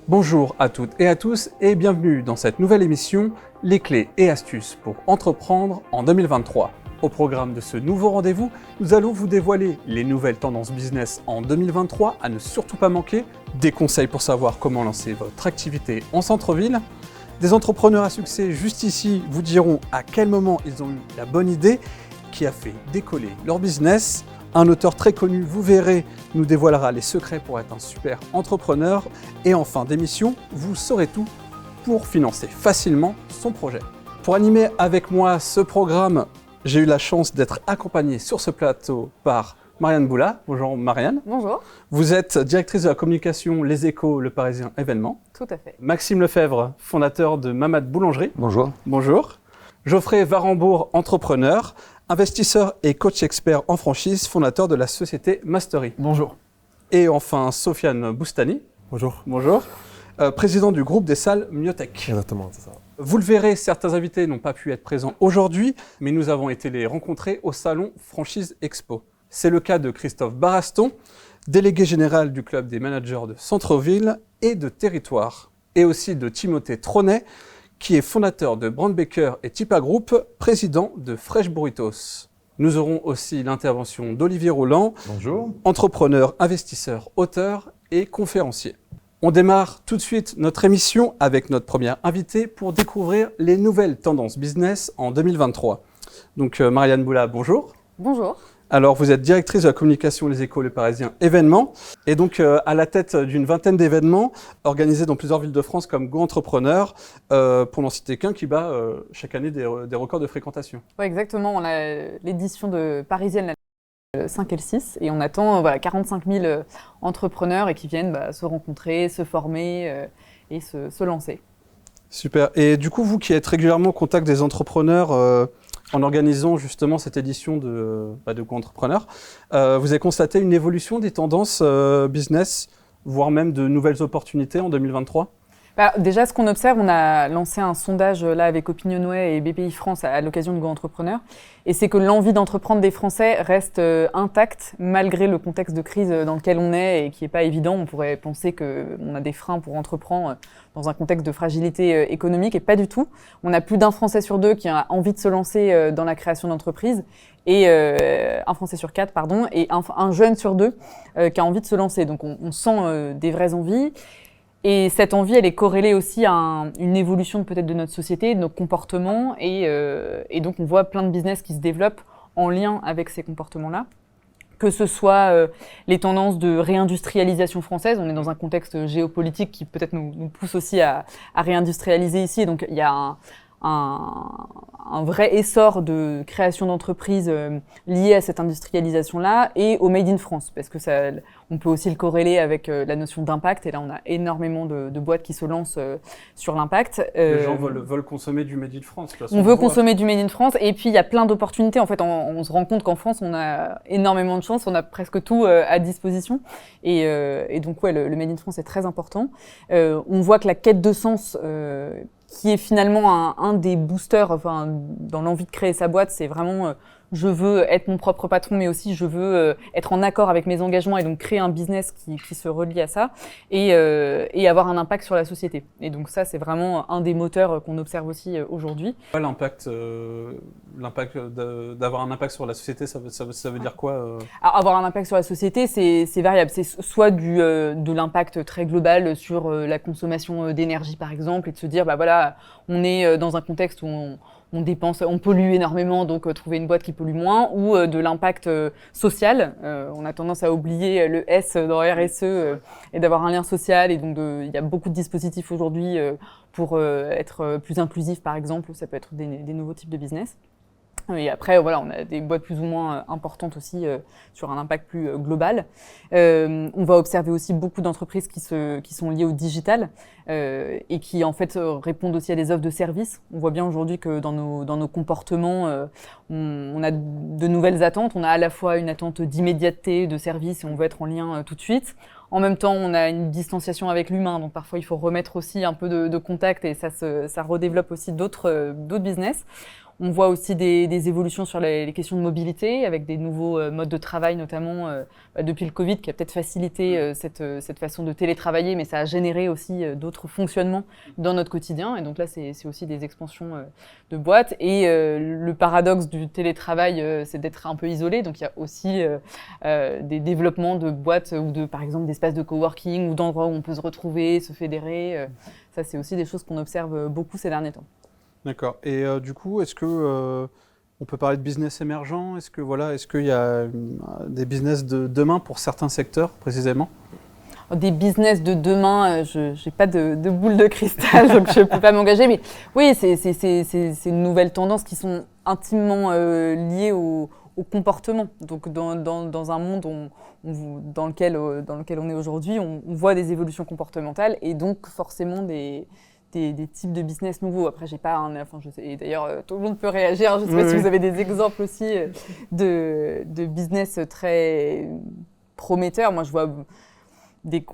Bonjour à toutes et à tous et bienvenue dans cette nouvelle émission Les clés et astuces pour entreprendre en 2023. Au programme de ce nouveau rendez-vous, nous allons vous dévoiler les nouvelles tendances business en 2023 à ne surtout pas manquer, des conseils pour savoir comment lancer votre activité en centre-ville. Des entrepreneurs à succès juste ici vous diront à quel moment ils ont eu la bonne idée qui a fait décoller leur business. Un auteur très connu, vous verrez, nous dévoilera les secrets pour être un super entrepreneur. Et en fin d'émission, vous saurez tout pour financer facilement son projet. Pour animer avec moi ce programme, j'ai eu la chance d'être accompagné sur ce plateau par Marianne Boula. Bonjour Marianne. Bonjour. Vous êtes directrice de la communication Les Échos, Le Parisien événement. Tout à fait. Maxime Lefebvre, fondateur de Mamad Boulangerie. Bonjour. Bonjour. Geoffrey Varembourg, entrepreneur, investisseur et coach expert en franchise, fondateur de la société Mastery. Bonjour. Et enfin, Sofiane Boustani. Bonjour. Bonjour. Président du groupe des salles Myotech. Exactement, c'est ça. Vous le verrez, certains invités n'ont pas pu être présents aujourd'hui, mais nous avons été les rencontrer au salon Franchise Expo. C'est le cas de Christophe Baraston, délégué général du club des managers de centre-ville et de territoire, et aussi de Timothée Tronet, qui est fondateur de Brand Baker et Tipa Group, président de Fresh Burritos. Nous aurons aussi l'intervention d'Olivier Roland, Bonjour. entrepreneur, investisseur, auteur et conférencier. On démarre tout de suite notre émission avec notre première invitée pour découvrir les nouvelles tendances business en 2023. Donc Marianne Boula, bonjour. Bonjour. Alors vous êtes directrice de la communication Les Échos, Le Parisien événement et donc à la tête d'une vingtaine d'événements organisés dans plusieurs villes de France comme Go Entrepreneur, pour n'en citer qu'un qui bat chaque année des records de fréquentation. Oui, exactement. On a l'édition de Parisienne le 5 et le 6 et on attend 45 000 entrepreneurs et qui viennent se rencontrer, se former et se lancer. Super. Et du coup, vous qui êtes régulièrement au contact des entrepreneurs en organisant justement cette édition de Go Entrepreneur, vous avez constaté une évolution des tendances business, voire même de nouvelles opportunités en 2023 ? Déjà, ce qu'on observe, on a lancé un sondage là avec Opinionway et BPI France à l'occasion de Go Entrepreneur, et c'est que l'envie d'entreprendre des Français reste intacte malgré le contexte de crise dans lequel on est et qui n'est pas évident. On pourrait penser qu'on a des freins pour entreprendre dans un contexte de fragilité économique, et pas du tout. On a plus d'un Français sur deux qui a envie de se lancer dans la création d'entreprise, et un Français sur quatre, et un jeune sur deux qui a envie de se lancer. Donc on sent des vraies envies. Et cette envie, elle est corrélée aussi à une évolution peut-être de notre société, de nos comportements, et donc on voit plein de business qui se développent en lien avec ces comportements-là. Que ce soit les tendances de réindustrialisation française, on est dans un contexte géopolitique qui peut-être nous pousse aussi à réindustrialiser ici, et donc il y a un vrai essor de création d'entreprises liées à cette industrialisation-là et au Made in France, parce que on peut aussi le corréler avec la notion d'impact, et là on a énormément de boîtes qui se lancent sur l'impact. Les gens veulent consommer du Made in France. De toute façon, on veut consommer du Made in France, et puis il y a plein d'opportunités. En fait, on se rend compte qu'en France, on a énormément de chance, on a presque tout à disposition, et donc le Made in France est très important. On voit que la quête de sens qui est finalement un des boosters dans l'envie de créer sa boîte, c'est vraiment je veux être mon propre patron, mais aussi je veux être en accord avec mes engagements et donc créer un business qui se relie à ça et avoir un impact sur la société. Et donc ça, c'est vraiment un des moteurs qu'on observe aussi aujourd'hui. L'impact d'avoir un impact sur la société, ça veut dire quoi Alors, avoir un impact sur la société, c'est variable. C'est soit de l'impact très global sur la consommation d'énergie, par exemple, et de se dire, on est dans un contexte où on dépense, on pollue énormément, donc trouver une boîte qui pollue moins, ou de l'impact social. On a tendance à oublier le S dans RSE et d'avoir un lien social, et donc il y a beaucoup de dispositifs aujourd'hui pour être plus inclusif, par exemple. Ça peut être des nouveaux types de business. Et après, on a des boîtes plus ou moins importantes aussi sur un impact plus global. On va observer aussi beaucoup d'entreprises qui sont liées au digital et qui en fait répondent aussi à des offres de services. On voit bien aujourd'hui que dans nos comportements, on a de nouvelles attentes. On a à la fois une attente d'immédiateté, de service, et on veut être en lien tout de suite. En même temps, on a une distanciation avec l'humain, donc parfois il faut remettre aussi un peu de contact, et ça redéveloppe aussi d'autres business. On voit aussi des évolutions sur les questions de mobilité, avec des nouveaux modes de travail, notamment depuis le Covid, qui a peut-être facilité cette façon de télétravailler, mais ça a généré aussi d'autres fonctionnements dans notre quotidien. Et donc là, c'est aussi des expansions de boîtes. Et le paradoxe du télétravail, c'est d'être un peu isolé. Donc il y a aussi des développements de boîtes ou par exemple d'espaces de coworking ou d'endroits où on peut se retrouver, se fédérer. Ça, c'est aussi des choses qu'on observe beaucoup ces derniers temps. D'accord. Et du coup, est-ce que on peut parler de business émergent? Est-ce qu'il y a des business de demain pour certains secteurs précisément? Des business de demain, je n'ai pas de boule de cristal, donc je ne peux pas m'engager. Mais oui, c'est une nouvelle tendance qui sont intimement liées au comportement. Donc dans un monde dans lequel on est aujourd'hui, on voit des évolutions comportementales et donc forcément des types de business nouveaux. Après, j'ai pas je sais, et d'ailleurs, tout le monde peut réagir. Je ne sais pas si vous avez des exemples aussi de business très prometteurs. Moi, je vois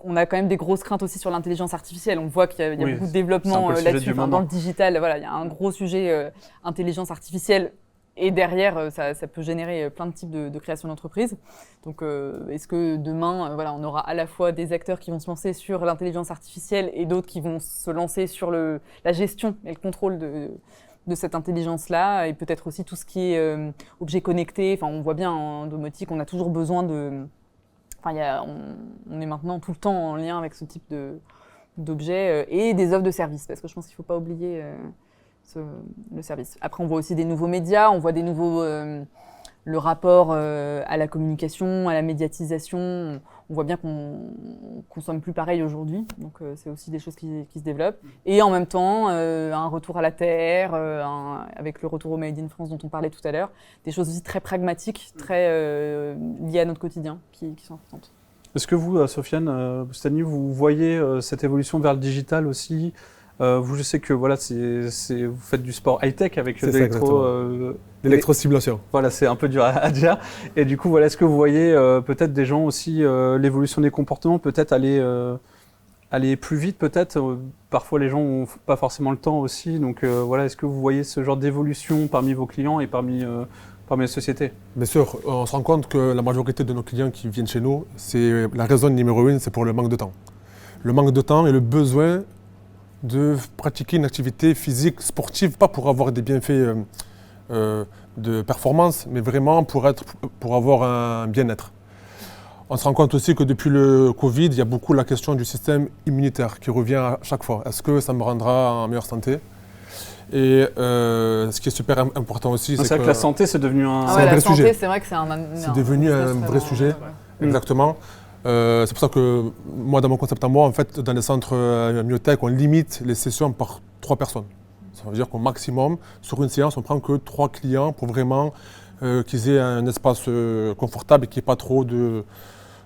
on a quand même des grosses craintes aussi sur l'intelligence artificielle. On voit qu'il y a beaucoup de développement là-dessus. Dans le digital, voilà, il y a un gros sujet intelligence artificielle. Et derrière, ça peut générer plein de types de création d'entreprises. Donc, est-ce que demain, on aura à la fois des acteurs qui vont se lancer sur l'intelligence artificielle et d'autres qui vont se lancer sur la gestion et le contrôle de cette intelligence-là, et peut-être aussi tout ce qui est objets connectés. Enfin, on voit bien en domotique, on a toujours besoin de... on est maintenant tout le temps en lien avec ce type d'objets et des offres de services, parce que je pense qu'il ne faut pas oublier... le service. Après, on voit aussi des nouveaux médias, on voit des nouveaux... le rapport à la communication, à la médiatisation. On voit bien qu'on consomme plus pareil aujourd'hui. Donc, c'est aussi des choses qui se développent. Et en même temps, un retour à la terre, avec le retour au Made in France dont on parlait tout à l'heure. Des choses aussi très pragmatiques, très liées à notre quotidien, qui sont importantes. Est-ce que vous, Sofiane Boustany, vous voyez cette évolution vers le digital aussi? Vous, je sais que vous faites du sport high-tech avec l'électrostimulation. Voilà, c'est un peu dur à dire. Et du coup, est-ce que vous voyez peut-être des gens aussi, l'évolution des comportements, peut-être aller plus vite, peut-être parfois les gens n'ont pas forcément le temps aussi. Donc est-ce que vous voyez ce genre d'évolution parmi vos clients et parmi les sociétés? Bien sûr, on se rend compte que la majorité de nos clients qui viennent chez nous, c'est la raison numéro une, c'est pour le manque de temps. Le manque de temps et le besoin de pratiquer une activité physique sportive, pas pour avoir des bienfaits de performance, mais vraiment pour avoir un bien-être. On se rend compte aussi que depuis le Covid, il y a beaucoup la question du système immunitaire qui revient à chaque fois. Est-ce que ça me rendra en meilleure santé? Et ce qui est super important aussi, c'est que la santé, c'est devenu un vrai sujet. C'est vrai que c'est devenu un vrai sujet, exactement. C'est pour ça que moi, dans mon concept à moi, en fait, dans les centres myotech, on limite les sessions par 3 personnes. Ça veut dire qu'au maximum, sur une séance, on ne prend que 3 clients pour vraiment qu'ils aient un espace confortable et qu'il n'y ait pas trop de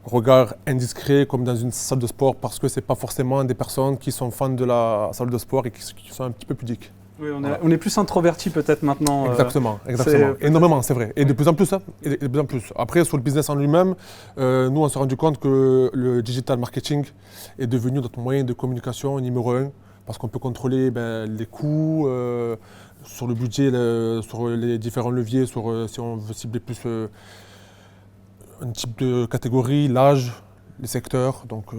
regards indiscrets comme dans une salle de sport, parce que ce n'est pas forcément des personnes qui sont fans de la salle de sport et qui sont un petit peu pudiques. Oui, on est plus introverti peut-être maintenant. Exactement. Énormément, c'est vrai. Et de plus en plus. Après, sur le business en lui-même, nous, on s'est rendu compte que le digital marketing est devenu notre moyen de communication numéro 1, parce qu'on peut contrôler les coûts, sur le budget, sur les différents leviers, si on veut cibler plus un type de catégorie, l'âge, les secteurs. Donc,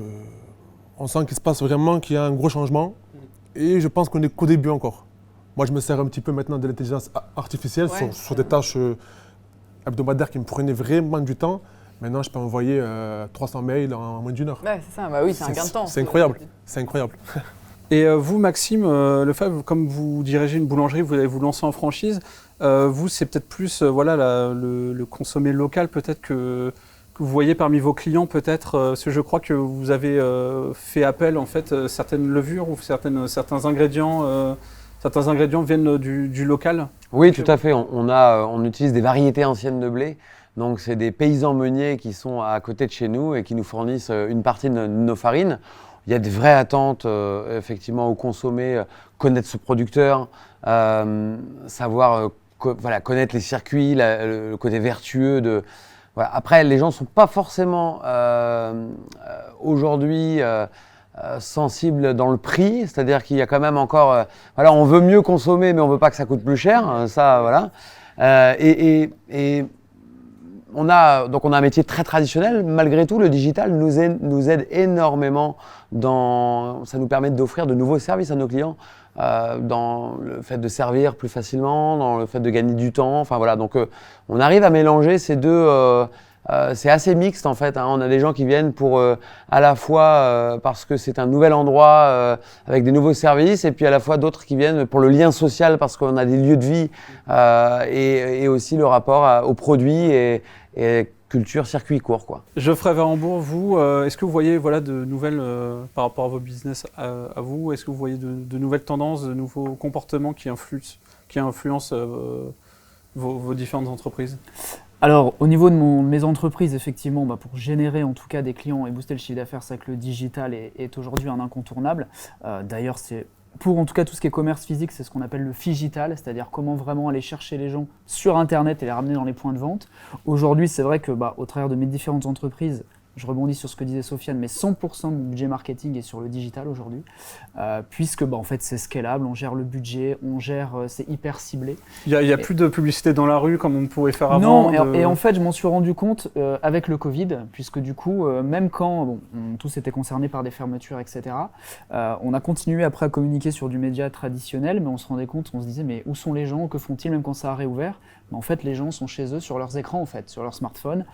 on sent qu'il se passe vraiment qu'il y a un gros changement. Et je pense qu'on est qu'au début encore. Moi, je me sers un petit peu maintenant de l'intelligence artificielle sur des tâches hebdomadaires qui me prenaient vraiment du temps. Maintenant, je peux envoyer 300 mails en moins d'1 heure. Ouais, c'est ça. C'est un gain de temps. C'est incroyable. C'est incroyable. Et vous, Maxime Lefebvre, comme vous dirigez une boulangerie, vous allez vous lancer en franchise. Vous, c'est peut-être plus le consommer local, peut-être que vous voyez parmi vos clients, peut-être, parce que je crois que vous avez fait appel en fait certaines levures ou certains ingrédients. Certains ingrédients viennent du local? Oui, tout à fait. On utilise des variétés anciennes de blé. Donc, c'est des paysans meuniers qui sont à côté de chez nous et qui nous fournissent une partie de nos farines. Il y a des vraies attentes, effectivement, au consommé, connaître ce producteur, savoir connaître les circuits, le côté vertueux de... Voilà. Après, les gens ne sont pas forcément aujourd'hui sensible dans le prix, c'est-à-dire qu'il y a quand même encore, voilà, on veut mieux consommer, mais on veut pas que ça coûte plus cher, ça, voilà. Et on a un métier très traditionnel. Malgré tout, le digital nous aide énormément ça nous permet d'offrir de nouveaux services à nos clients, dans le fait de servir plus facilement, dans le fait de gagner du temps. Enfin voilà, donc on arrive à mélanger ces deux. C'est assez mixte en fait, hein. On a des gens qui viennent pour à la fois parce que c'est un nouvel endroit avec des nouveaux services, et puis à la fois d'autres qui viennent pour le lien social parce qu'on a des lieux de vie et aussi le rapport aux produits et culture circuit court, quoi. Geoffrey Verembourg, vous, est-ce que vous voyez voilà, de nouvelles, par rapport à vos business à vous, est-ce que vous voyez de nouvelles tendances, de nouveaux comportements qui influencent vos différentes entreprises? Alors, au niveau de mes entreprises, effectivement, pour générer en tout cas des clients et booster le chiffre d'affaires, c'est que le digital est aujourd'hui un incontournable. D'ailleurs, c'est pour en tout cas tout ce qui est commerce physique, c'est ce qu'on appelle le phygital, c'est-à-dire comment vraiment aller chercher les gens sur Internet et les ramener dans les points de vente. Aujourd'hui, c'est vrai que au travers de mes différentes entreprises, je rebondis sur ce que disait Sofiane, mais 100% de mon budget marketing est sur le digital aujourd'hui, puisque en fait c'est scalable, on gère le budget, c'est hyper ciblé. Il n'y a plus de publicité dans la rue comme on pouvait faire avant? Non, et en fait je m'en suis rendu compte avec le Covid, puisque du coup, même quand tous étaient concernés par des fermetures, etc., on a continué après à communiquer sur du média traditionnel, mais on se rendait compte, on se disait mais où sont les gens, que font-ils même quand ça a réouvert? En fait, les gens sont chez eux sur leurs écrans, en fait, sur leur smartphone.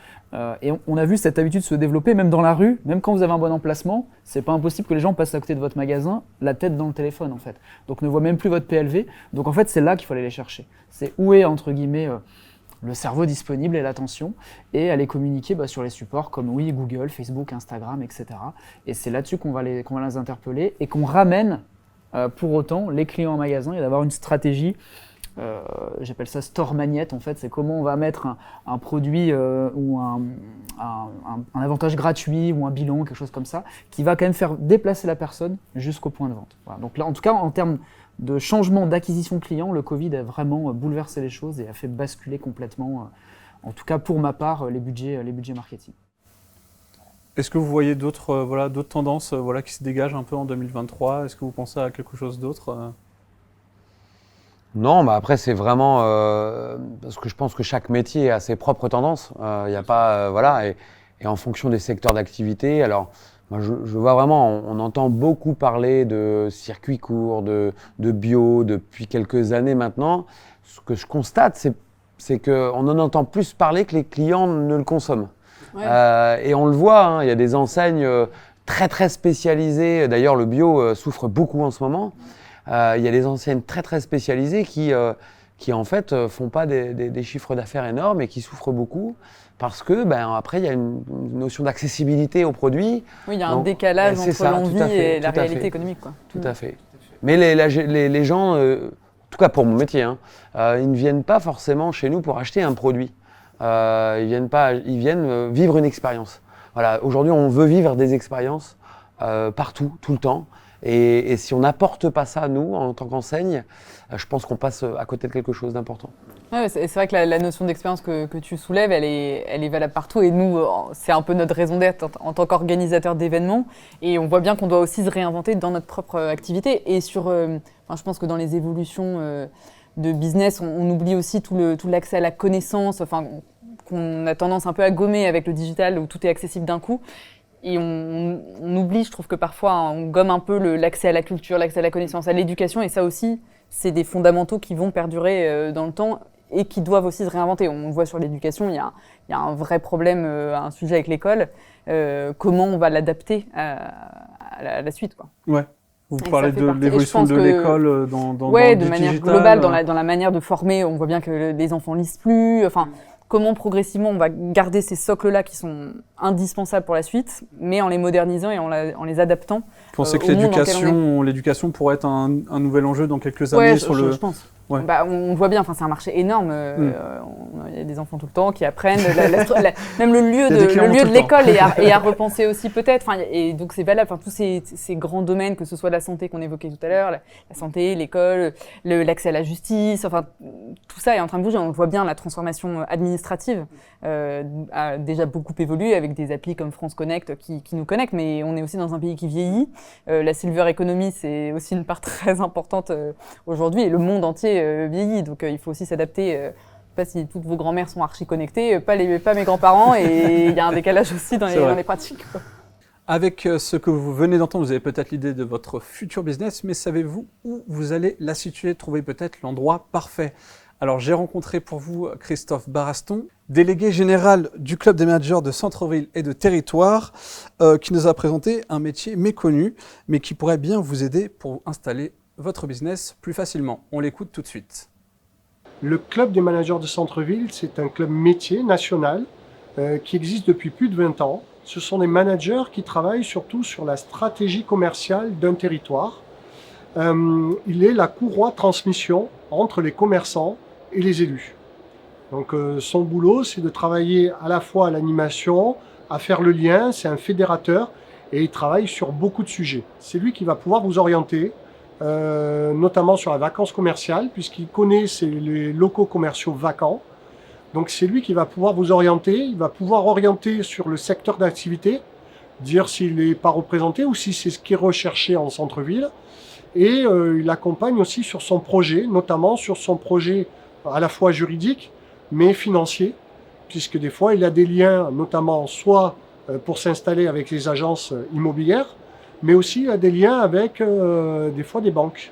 Et on a vu cette habitude se développer, même dans la rue, même quand vous avez un bon emplacement, c'est pas impossible que les gens passent à côté de votre magasin, la tête dans le téléphone, en fait. Donc, ne voient même plus votre PLV. Donc, en fait, c'est là qu'il faut aller les chercher. C'est où est, entre guillemets, le cerveau disponible et l'attention, et aller communiquer sur les supports comme Google, Facebook, Instagram, etc. Et c'est là-dessus qu'on va les interpeller et qu'on ramène, pour autant, les clients en magasin et d'avoir une stratégie. J'appelle ça store magnète, en fait, c'est comment on va mettre un produit ou un avantage gratuit ou un bilan, quelque chose comme ça, qui va quand même faire déplacer la personne jusqu'au point de vente. Voilà. Donc là, en tout cas, en termes de changement d'acquisition client, le Covid a vraiment bouleversé les choses et a fait basculer complètement, en tout cas pour ma part, les budgets marketing. Est-ce que vous voyez d'autres tendances qui se dégagent un peu en 2023? Est-ce que vous pensez à quelque chose d'autre? Non, après c'est vraiment parce que je pense que chaque métier a ses propres tendances. Il y a pas et en fonction des secteurs d'activité. Alors moi je vois vraiment, on entend beaucoup parler de circuits courts, de bio depuis quelques années maintenant. Ce que je constate, c'est que on en entend plus parler que les clients ne le consomment. Ouais. Et on le voit, hein, il y a des enseignes très très spécialisées. D'ailleurs, le bio souffre beaucoup en ce moment. Il y a des enseignes très très spécialisées qui en fait font pas des chiffres d'affaires énormes et qui souffrent beaucoup parce que après il y a une notion d'accessibilité aux produits. Oui, il y a un décalage entre l'envie et la réalité économique, quoi. Tout à fait. Mais les gens, en tout cas pour mon métier, ils ne viennent pas forcément chez nous pour acheter un produit. Ils viennent vivre une expérience. Voilà, aujourd'hui on veut vivre des expériences partout, tout le temps. Et si on n'apporte pas ça, nous, en tant qu'enseigne, je pense qu'on passe à côté de quelque chose d'important. Ouais, c'est vrai que la notion d'expérience que tu soulèves, elle est valable partout. Et nous, c'est un peu notre raison d'être en tant qu'organisateur d'événements. Et on voit bien qu'on doit aussi se réinventer dans notre propre activité. Et je pense que dans les évolutions de business, on oublie aussi tout l'accès à la connaissance, qu'on a tendance un peu à gommer avec le digital où tout est accessible d'un coup. Et on oublie, je trouve que parfois, on gomme un peu l'accès à la culture, l'accès à la connaissance, à l'éducation. Et ça aussi, c'est des fondamentaux qui vont perdurer dans le temps et qui doivent aussi se réinventer. On le voit sur l'éducation, il y a un vrai problème, un sujet avec l'école. Comment on va l'adapter à la suite, quoi. Ouais. Vous parlez de l'évolution de l'école dans de le manière digital, globale, dans la manière de former. On voit bien que les enfants lisent plus. Comment progressivement on va garder ces socles-là qui sont indispensables pour la suite, mais en les modernisant et en les adaptant. Vous pensez que l'éducation pourrait être un nouvel enjeu dans quelques années je pense. Ouais. On voit bien, c'est un marché énorme. il y a des enfants tout le temps qui apprennent, même le lieu Il y a des clients tout de le l'école est à repenser aussi peut-être. Enfin, et donc c'est valable. Enfin, tous ces grands domaines, que ce soit la santé qu'on évoquait tout à l'heure, la santé, l'école, l'accès à la justice, enfin tout ça est en train de bouger. On le voit bien, la transformation administrative a déjà beaucoup évolué avec des applis comme France Connect qui nous connectent, mais on est aussi dans un pays qui vieillit. La silver economy, c'est aussi une part très importante aujourd'hui, et le monde entier vieillit, donc il faut aussi s'adapter. Je ne sais pas si toutes vos grands-mères sont archi-connectées, pas mes grands-parents, et il y a un décalage aussi dans les pratiques, quoi. Avec ce que vous venez d'entendre, vous avez peut-être l'idée de votre futur business, mais savez-vous où vous allez la situer, trouver peut-être l'endroit parfait? Alors j'ai rencontré pour vous Christophe Baraston, délégué général du Club des managers de centre-ville et de territoire, qui nous a présenté un métier méconnu, mais qui pourrait bien vous aider pour installer votre business plus facilement. On l'écoute tout de suite. Le Club des managers de centre-ville, c'est un club métier national qui existe depuis plus de 20 ans. Ce sont des managers qui travaillent surtout sur la stratégie commerciale d'un territoire. Il est la courroie de transmission entre les commerçants et les élus. Donc son boulot, c'est de travailler à la fois à l'animation, à faire le lien, c'est un fédérateur et il travaille sur beaucoup de sujets. C'est lui qui va pouvoir vous orienter, notamment sur la vacance commerciale, puisqu'il connaît les locaux commerciaux vacants. Donc c'est lui qui va pouvoir vous orienter, il va pouvoir orienter sur le secteur d'activité, dire s'il n'est pas représenté ou si c'est ce qui est recherché en centre-ville. Et il accompagne aussi sur son projet, notamment sur son projet à la fois juridique, mais financier, puisque des fois il a des liens, notamment soit pour s'installer avec les agences immobilières, mais aussi il a des liens avec des fois des banques.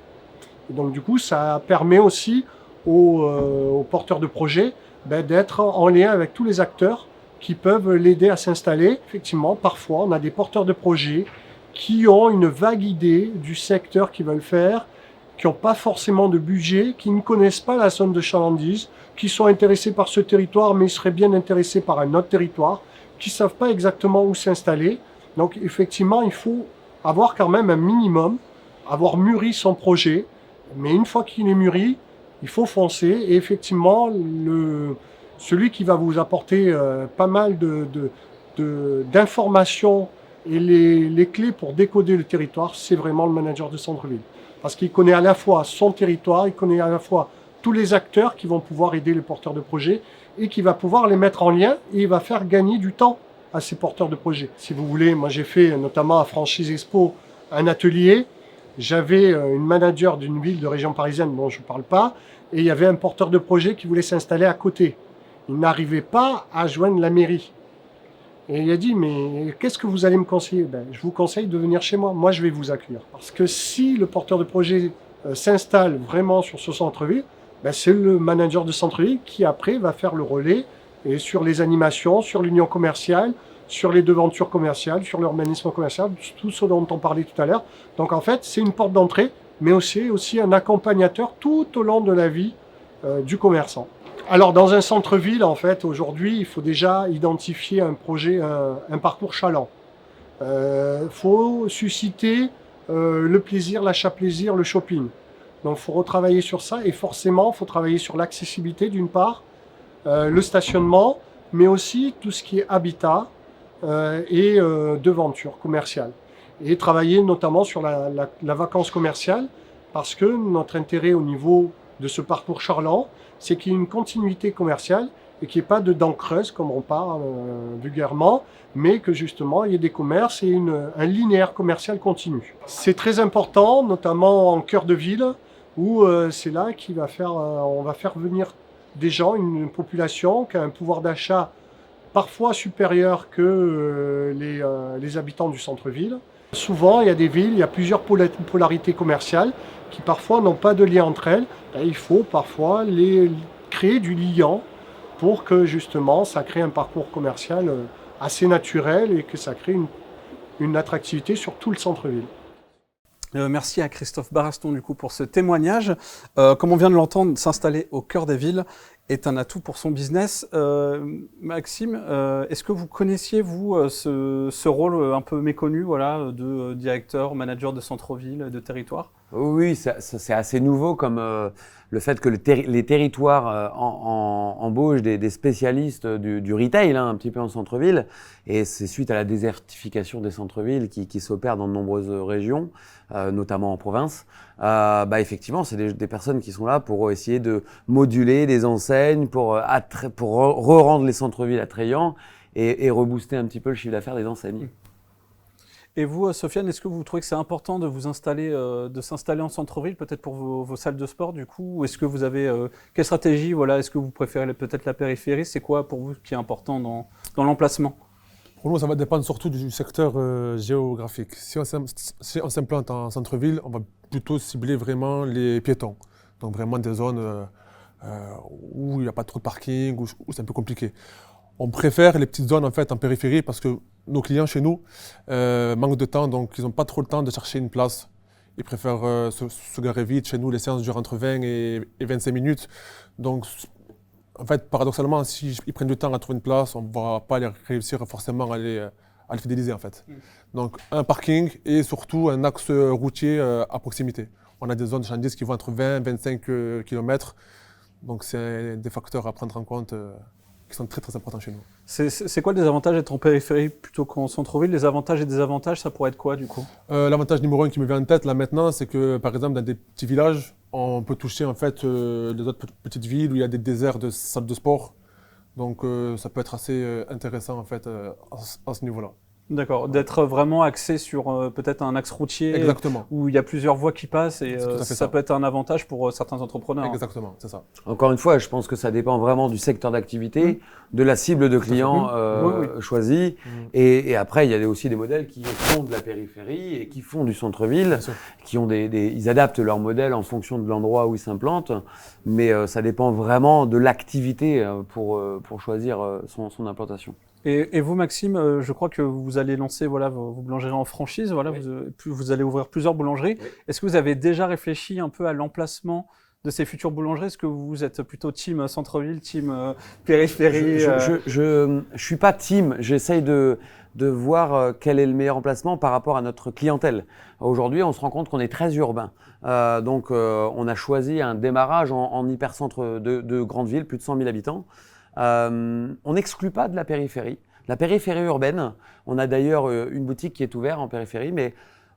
Et donc du coup, ça permet aussi aux porteurs de projets d'être en lien avec tous les acteurs qui peuvent l'aider à s'installer. Effectivement, parfois, on a des porteurs de projets qui ont une vague idée du secteur qu'ils veulent faire, qui n'ont pas forcément de budget, qui ne connaissent pas la zone de chalandise, qui sont intéressés par ce territoire, mais ils seraient bien intéressés par un autre territoire, qui ne savent pas exactement où s'installer. Donc effectivement, il faut avoir quand même un minimum, avoir mûri son projet, mais une fois qu'il est mûri, il faut foncer. Et effectivement, celui qui va vous apporter pas mal d'informations et les clés pour décoder le territoire, c'est vraiment le manager de centre-ville. Parce qu'il connaît à la fois son territoire, il connaît à la fois tous les acteurs qui vont pouvoir aider les porteurs de projets et qui va pouvoir les mettre en lien et il va faire gagner du temps à ces porteurs de projets. Si vous voulez, moi j'ai fait notamment à Franchise Expo un atelier. J'avais une manager d'une ville de région parisienne dont je ne parle pas et il y avait un porteur de projet qui voulait s'installer à côté. Il n'arrivait pas à joindre la mairie. Et il a dit, mais qu'est-ce que vous allez me conseiller? Je vous conseille de venir chez moi. Moi, je vais vous accueillir. Parce que si le porteur de projet s'installe vraiment sur ce centre-ville, c'est le manager de centre-ville qui, après, va faire le relais et sur les animations, sur l'union commerciale, sur les devantures commerciales, sur l'urbanisme commercial, tout ce dont on parlait tout à l'heure. Donc, en fait, c'est une porte d'entrée, mais aussi un accompagnateur tout au long de la vie du commerçant. Alors, dans un centre-ville, en fait, aujourd'hui, il faut déjà identifier un projet, un parcours chaland. Faut susciter le plaisir, l'achat-plaisir, le shopping. Donc, il faut retravailler sur ça et forcément, il faut travailler sur l'accessibilité d'une part, le stationnement, mais aussi tout ce qui est habitat et devanture commerciale. Et travailler notamment sur la vacance commerciale parce que notre intérêt au niveau de ce parcours chaland, c'est qu'il y ait une continuité commerciale et qu'il n'y ait pas de dents creuses, comme on parle vulgairement, mais que justement il y ait des commerces et un linéaire commercial continu. C'est très important, notamment en cœur de ville, où c'est là on va faire venir des gens, une population qui a un pouvoir d'achat parfois supérieur que les habitants du centre-ville. Souvent, il y a des villes, il y a plusieurs polarités commerciales qui parfois n'ont pas de lien entre elles. Et il faut parfois créer du lien pour que justement ça crée un parcours commercial assez naturel et que ça crée une attractivité sur tout le centre-ville. Merci à Christophe Baraston du coup pour ce témoignage. Comme on vient de l'entendre, s'installer au cœur des villes est un atout pour son business. Maxime, est-ce que vous connaissiez, vous, ce rôle un peu méconnu voilà, de directeur, manager de centre-ville, de territoire? Oui, c'est assez nouveau comme le fait que les territoires embauchent des spécialistes du retail, hein, un petit peu en centre-ville. Et c'est suite à la désertification des centres-villes qui s'opère dans de nombreuses régions, notamment en province. Effectivement, c'est des personnes qui sont là pour essayer de moduler des enseignes, pour re-rendre les centres-villes attrayants et rebooster un petit peu le chiffre d'affaires des enseignes. Et vous, Sofiane, est-ce que vous trouvez que c'est important de vous installer, de s'installer en centre-ville, peut-être pour vos salles de sport, du coup? Ou est-ce que vous avez quelle stratégie, voilà, est-ce que vous préférez peut-être la périphérie? C'est quoi pour vous qui est important dans l'emplacement? Pour nous, ça va dépendre surtout du secteur géographique. Si on s'implante en centre-ville, on va plutôt cibler vraiment les piétons. Donc vraiment des zones où il n'y a pas trop de parking, où c'est un peu compliqué. On préfère les petites zones en fait en périphérie parce que nos clients chez nous manquent de temps, donc ils n'ont pas trop le temps de chercher une place. Ils préfèrent se garer vite. Chez nous, les séances durent entre 20 et 25 minutes. Donc, en fait, paradoxalement, s'ils prennent du temps à trouver une place, on ne va pas réussir forcément à les fidéliser en fait. Donc, un parking et surtout un axe routier à proximité. On a des zones de chantiers qui vont entre 20 et 25 km. Donc, c'est des facteurs à prendre en compte qui sont très très importants chez nous. C'est quoi les avantages d'être en périphérie plutôt qu'en centre-ville? Les avantages et désavantages, ça pourrait être quoi du coup? L'avantage numéro 1 qui me vient en tête là maintenant, c'est que par exemple dans des petits villages, on peut toucher en fait les autres petites villes où il y a des déserts de salles de sport. Donc ça peut être assez intéressant en fait à ce niveau-là. D'accord, d'être vraiment axé sur peut-être un axe routier. Exactement. Où il y a plusieurs voies qui passent et ça peut être un avantage pour certains entrepreneurs. Exactement, c'est ça. Encore une fois, je pense que ça dépend vraiment du secteur d'activité, de la cible de clients choisie. Et après, il y a aussi des modèles qui font de la périphérie et qui font du centre-ville, qui ont ils adaptent leur modèle en fonction de l'endroit où ils s'implantent. Mais ça dépend vraiment de l'activité pour choisir son implantation. Et vous, Maxime, je crois que vous allez lancer voilà, vos boulangeries en franchise. Voilà, vous allez ouvrir plusieurs boulangeries. Oui. Est-ce que vous avez déjà réfléchi un peu à l'emplacement de ces futures boulangeries? Est-ce que vous êtes plutôt team centre-ville, team périphérie? Je suis pas team. J'essaye de voir quel est le meilleur emplacement par rapport à notre clientèle. Aujourd'hui, on se rend compte qu'on est très urbain. Donc, on a choisi un démarrage en hypercentre de grande ville, plus de 100 000 habitants. On n'exclut pas de la périphérie urbaine. On a d'ailleurs une boutique qui est ouverte en périphérie, mais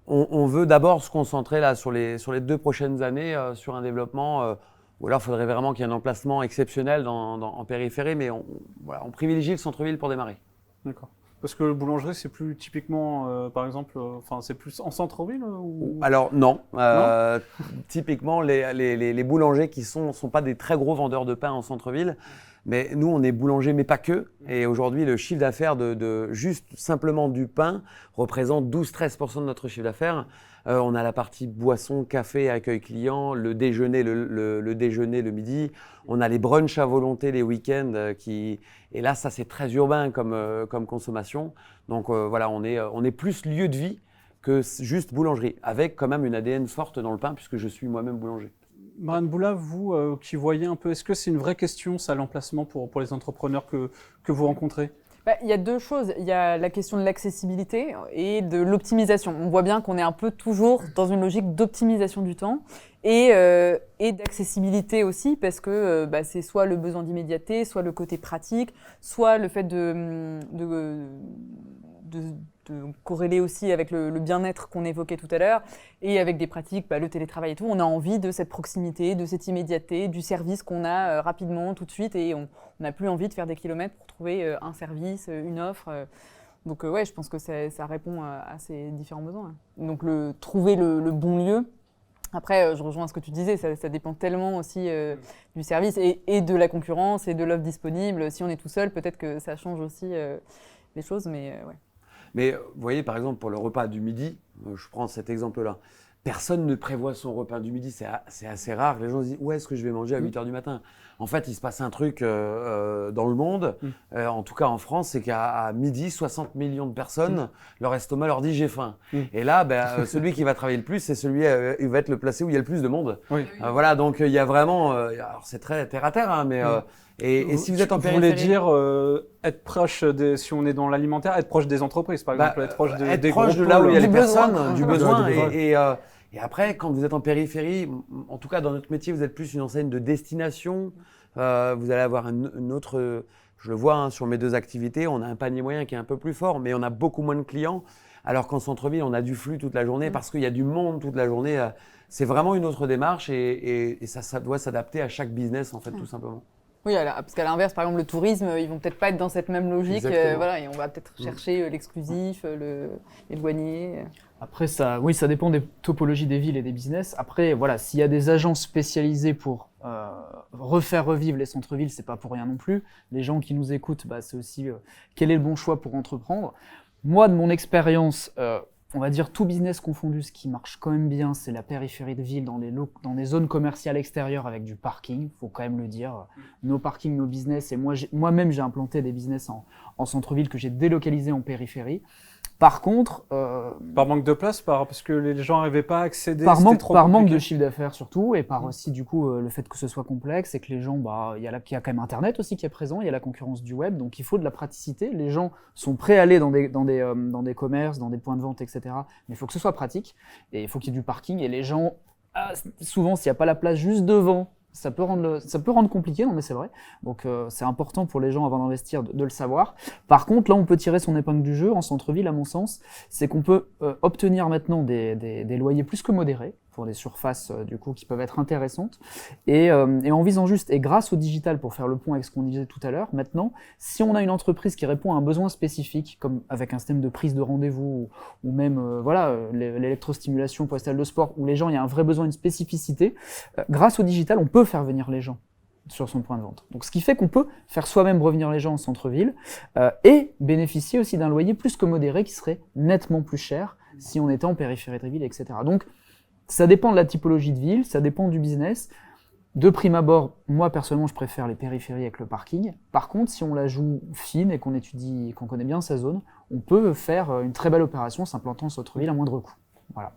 on veut d'abord se concentrer là sur les 2 prochaines années sur un développement où alors il faudrait vraiment qu'il y ait un emplacement exceptionnel en périphérie, mais on privilégie le centre-ville pour démarrer. D'accord. Parce que le boulangerie, c'est plus typiquement, par exemple, c'est plus en centre-ville ou... Alors non. Typiquement, les boulangers qui sont pas des très gros vendeurs de pain en centre-ville. Mais nous, on est boulanger, mais pas que. Et aujourd'hui, le chiffre d'affaires de juste simplement du pain représente 12-13% de notre chiffre d'affaires. On a la partie boisson, café, accueil client, le déjeuner le midi. On a les brunchs à volonté les week-ends et là, ça c'est très urbain comme consommation. Donc voilà, on est plus lieu de vie que juste boulangerie, avec quand même une ADN forte dans le pain puisque je suis moi-même boulanger. Marianne Boula, vous qui voyez un peu, est-ce que c'est une vraie question, ça, l'emplacement pour les entrepreneurs que vous rencontrez? Il y a deux choses. Il y a la question de l'accessibilité et de l'optimisation. On voit bien qu'on est un peu toujours dans une logique d'optimisation du temps et d'accessibilité aussi, parce que c'est soit le besoin d'immédiateté, soit le côté pratique, soit le fait de corréler aussi avec le bien-être qu'on évoquait tout à l'heure et avec des pratiques, le télétravail et tout. On a envie de cette proximité, de cette immédiateté, du service qu'on a rapidement, tout de suite, et on n'a plus envie de faire des kilomètres pour trouver un service, une offre. Donc je pense que ça répond à ces différents besoins. Donc trouver le bon lieu. Après, je rejoins ce que tu disais, ça dépend tellement aussi du service et de la concurrence et de l'offre disponible. Si on est tout seul, peut-être que ça change aussi les choses, mais ouais. Mais vous voyez, par exemple, pour le repas du midi, je prends cet exemple-là, personne ne prévoit son repas du midi. C'est assez rare. Les gens se disent où est-ce que je vais manger à 8h du matin. En fait, il se passe un truc dans le monde, en tout cas en France, c'est qu'à midi, 60 millions de personnes, leur estomac leur dit j'ai faim. Et là, celui qui va travailler le plus, c'est celui il va être le placé où il y a le plus de monde. Voilà, donc il y a vraiment, alors c'est très terre à terre, hein, mais et si vous êtes en périphérie, vous voulez dire être proche si on est dans l'alimentaire, être proche des entreprises, par exemple, être proche des proche gros de là où il y a les du besoin. personnes, du besoin. Et après, quand vous êtes en périphérie, en tout cas dans notre métier, vous êtes plus une enseigne de destination. Vous allez avoir une autre, je le vois sur mes 2 activités, on a un panier moyen qui est un peu plus fort, mais on a beaucoup moins de clients. Alors qu'en centre-ville, on a du flux toute la journée parce qu'il y a du monde toute la journée. C'est vraiment une autre démarche et ça doit s'adapter à chaque business en fait, tout simplement. Oui, parce qu'à l'inverse, par exemple, le tourisme, ils vont peut-être pas être dans cette même logique. Voilà, et on va peut-être chercher l'exclusif, l'éloigné. Après, ça dépend des topologies des villes et des business. Après, voilà, s'il y a des agences spécialisées pour refaire revivre les centres-villes, c'est pas pour rien non plus. Les gens qui nous écoutent, c'est aussi quel est le bon choix pour entreprendre. Moi, de mon expérience, on va dire tout business confondu, ce qui marche quand même bien, c'est la périphérie de ville, dans des zones commerciales extérieures avec du parking, faut quand même le dire. Nos parkings, nos business, et moi-même j'ai implanté des business en centre-ville que j'ai délocalisés en périphérie. Par contre… par manque de place, parce que les gens n'arrivaient pas à accéder, par manque de chiffre d'affaires surtout, et par aussi du coup le fait que ce soit complexe, et que les gens, il y a quand même Internet aussi qui est présent, il y a la concurrence du web, donc il faut de la praticité. Les gens sont prêts à aller dans des commerces, dans des points de vente, etc. Mais il faut que ce soit pratique, et il faut qu'il y ait du parking, et les gens, souvent s'il n'y a pas la place juste devant, ça peut rendre compliqué, non mais c'est vrai. Donc c'est important pour les gens avant d'investir de le savoir. Par contre, là on peut tirer son épingle du jeu en centre-ville, à mon sens, c'est qu'on peut obtenir maintenant des loyers plus que modérés pour des surfaces du coup qui peuvent être intéressantes et en visant juste, et grâce au digital, pour faire le pont avec ce qu'on disait tout à l'heure, maintenant si on a une entreprise qui répond à un besoin spécifique, comme avec un système de prise de rendez-vous ou même l'électrostimulation pour les salles de sport, où les gens, il y a un vrai besoin, une spécificité, grâce au digital on peut faire venir les gens sur son point de vente. Donc ce qui fait qu'on peut faire soi-même revenir les gens en centre-ville et bénéficier aussi d'un loyer plus que modéré qui serait nettement plus cher si on était en périphérie de ville, etc. Donc ça dépend de la typologie de ville, ça dépend du business. De prime abord, moi personnellement, je préfère les périphéries avec le parking. Par contre, si on la joue fine et qu'on étudie, qu'on connaît bien sa zone, on peut faire une très belle opération s'implantant en centre-ville à moindre coût. Voilà.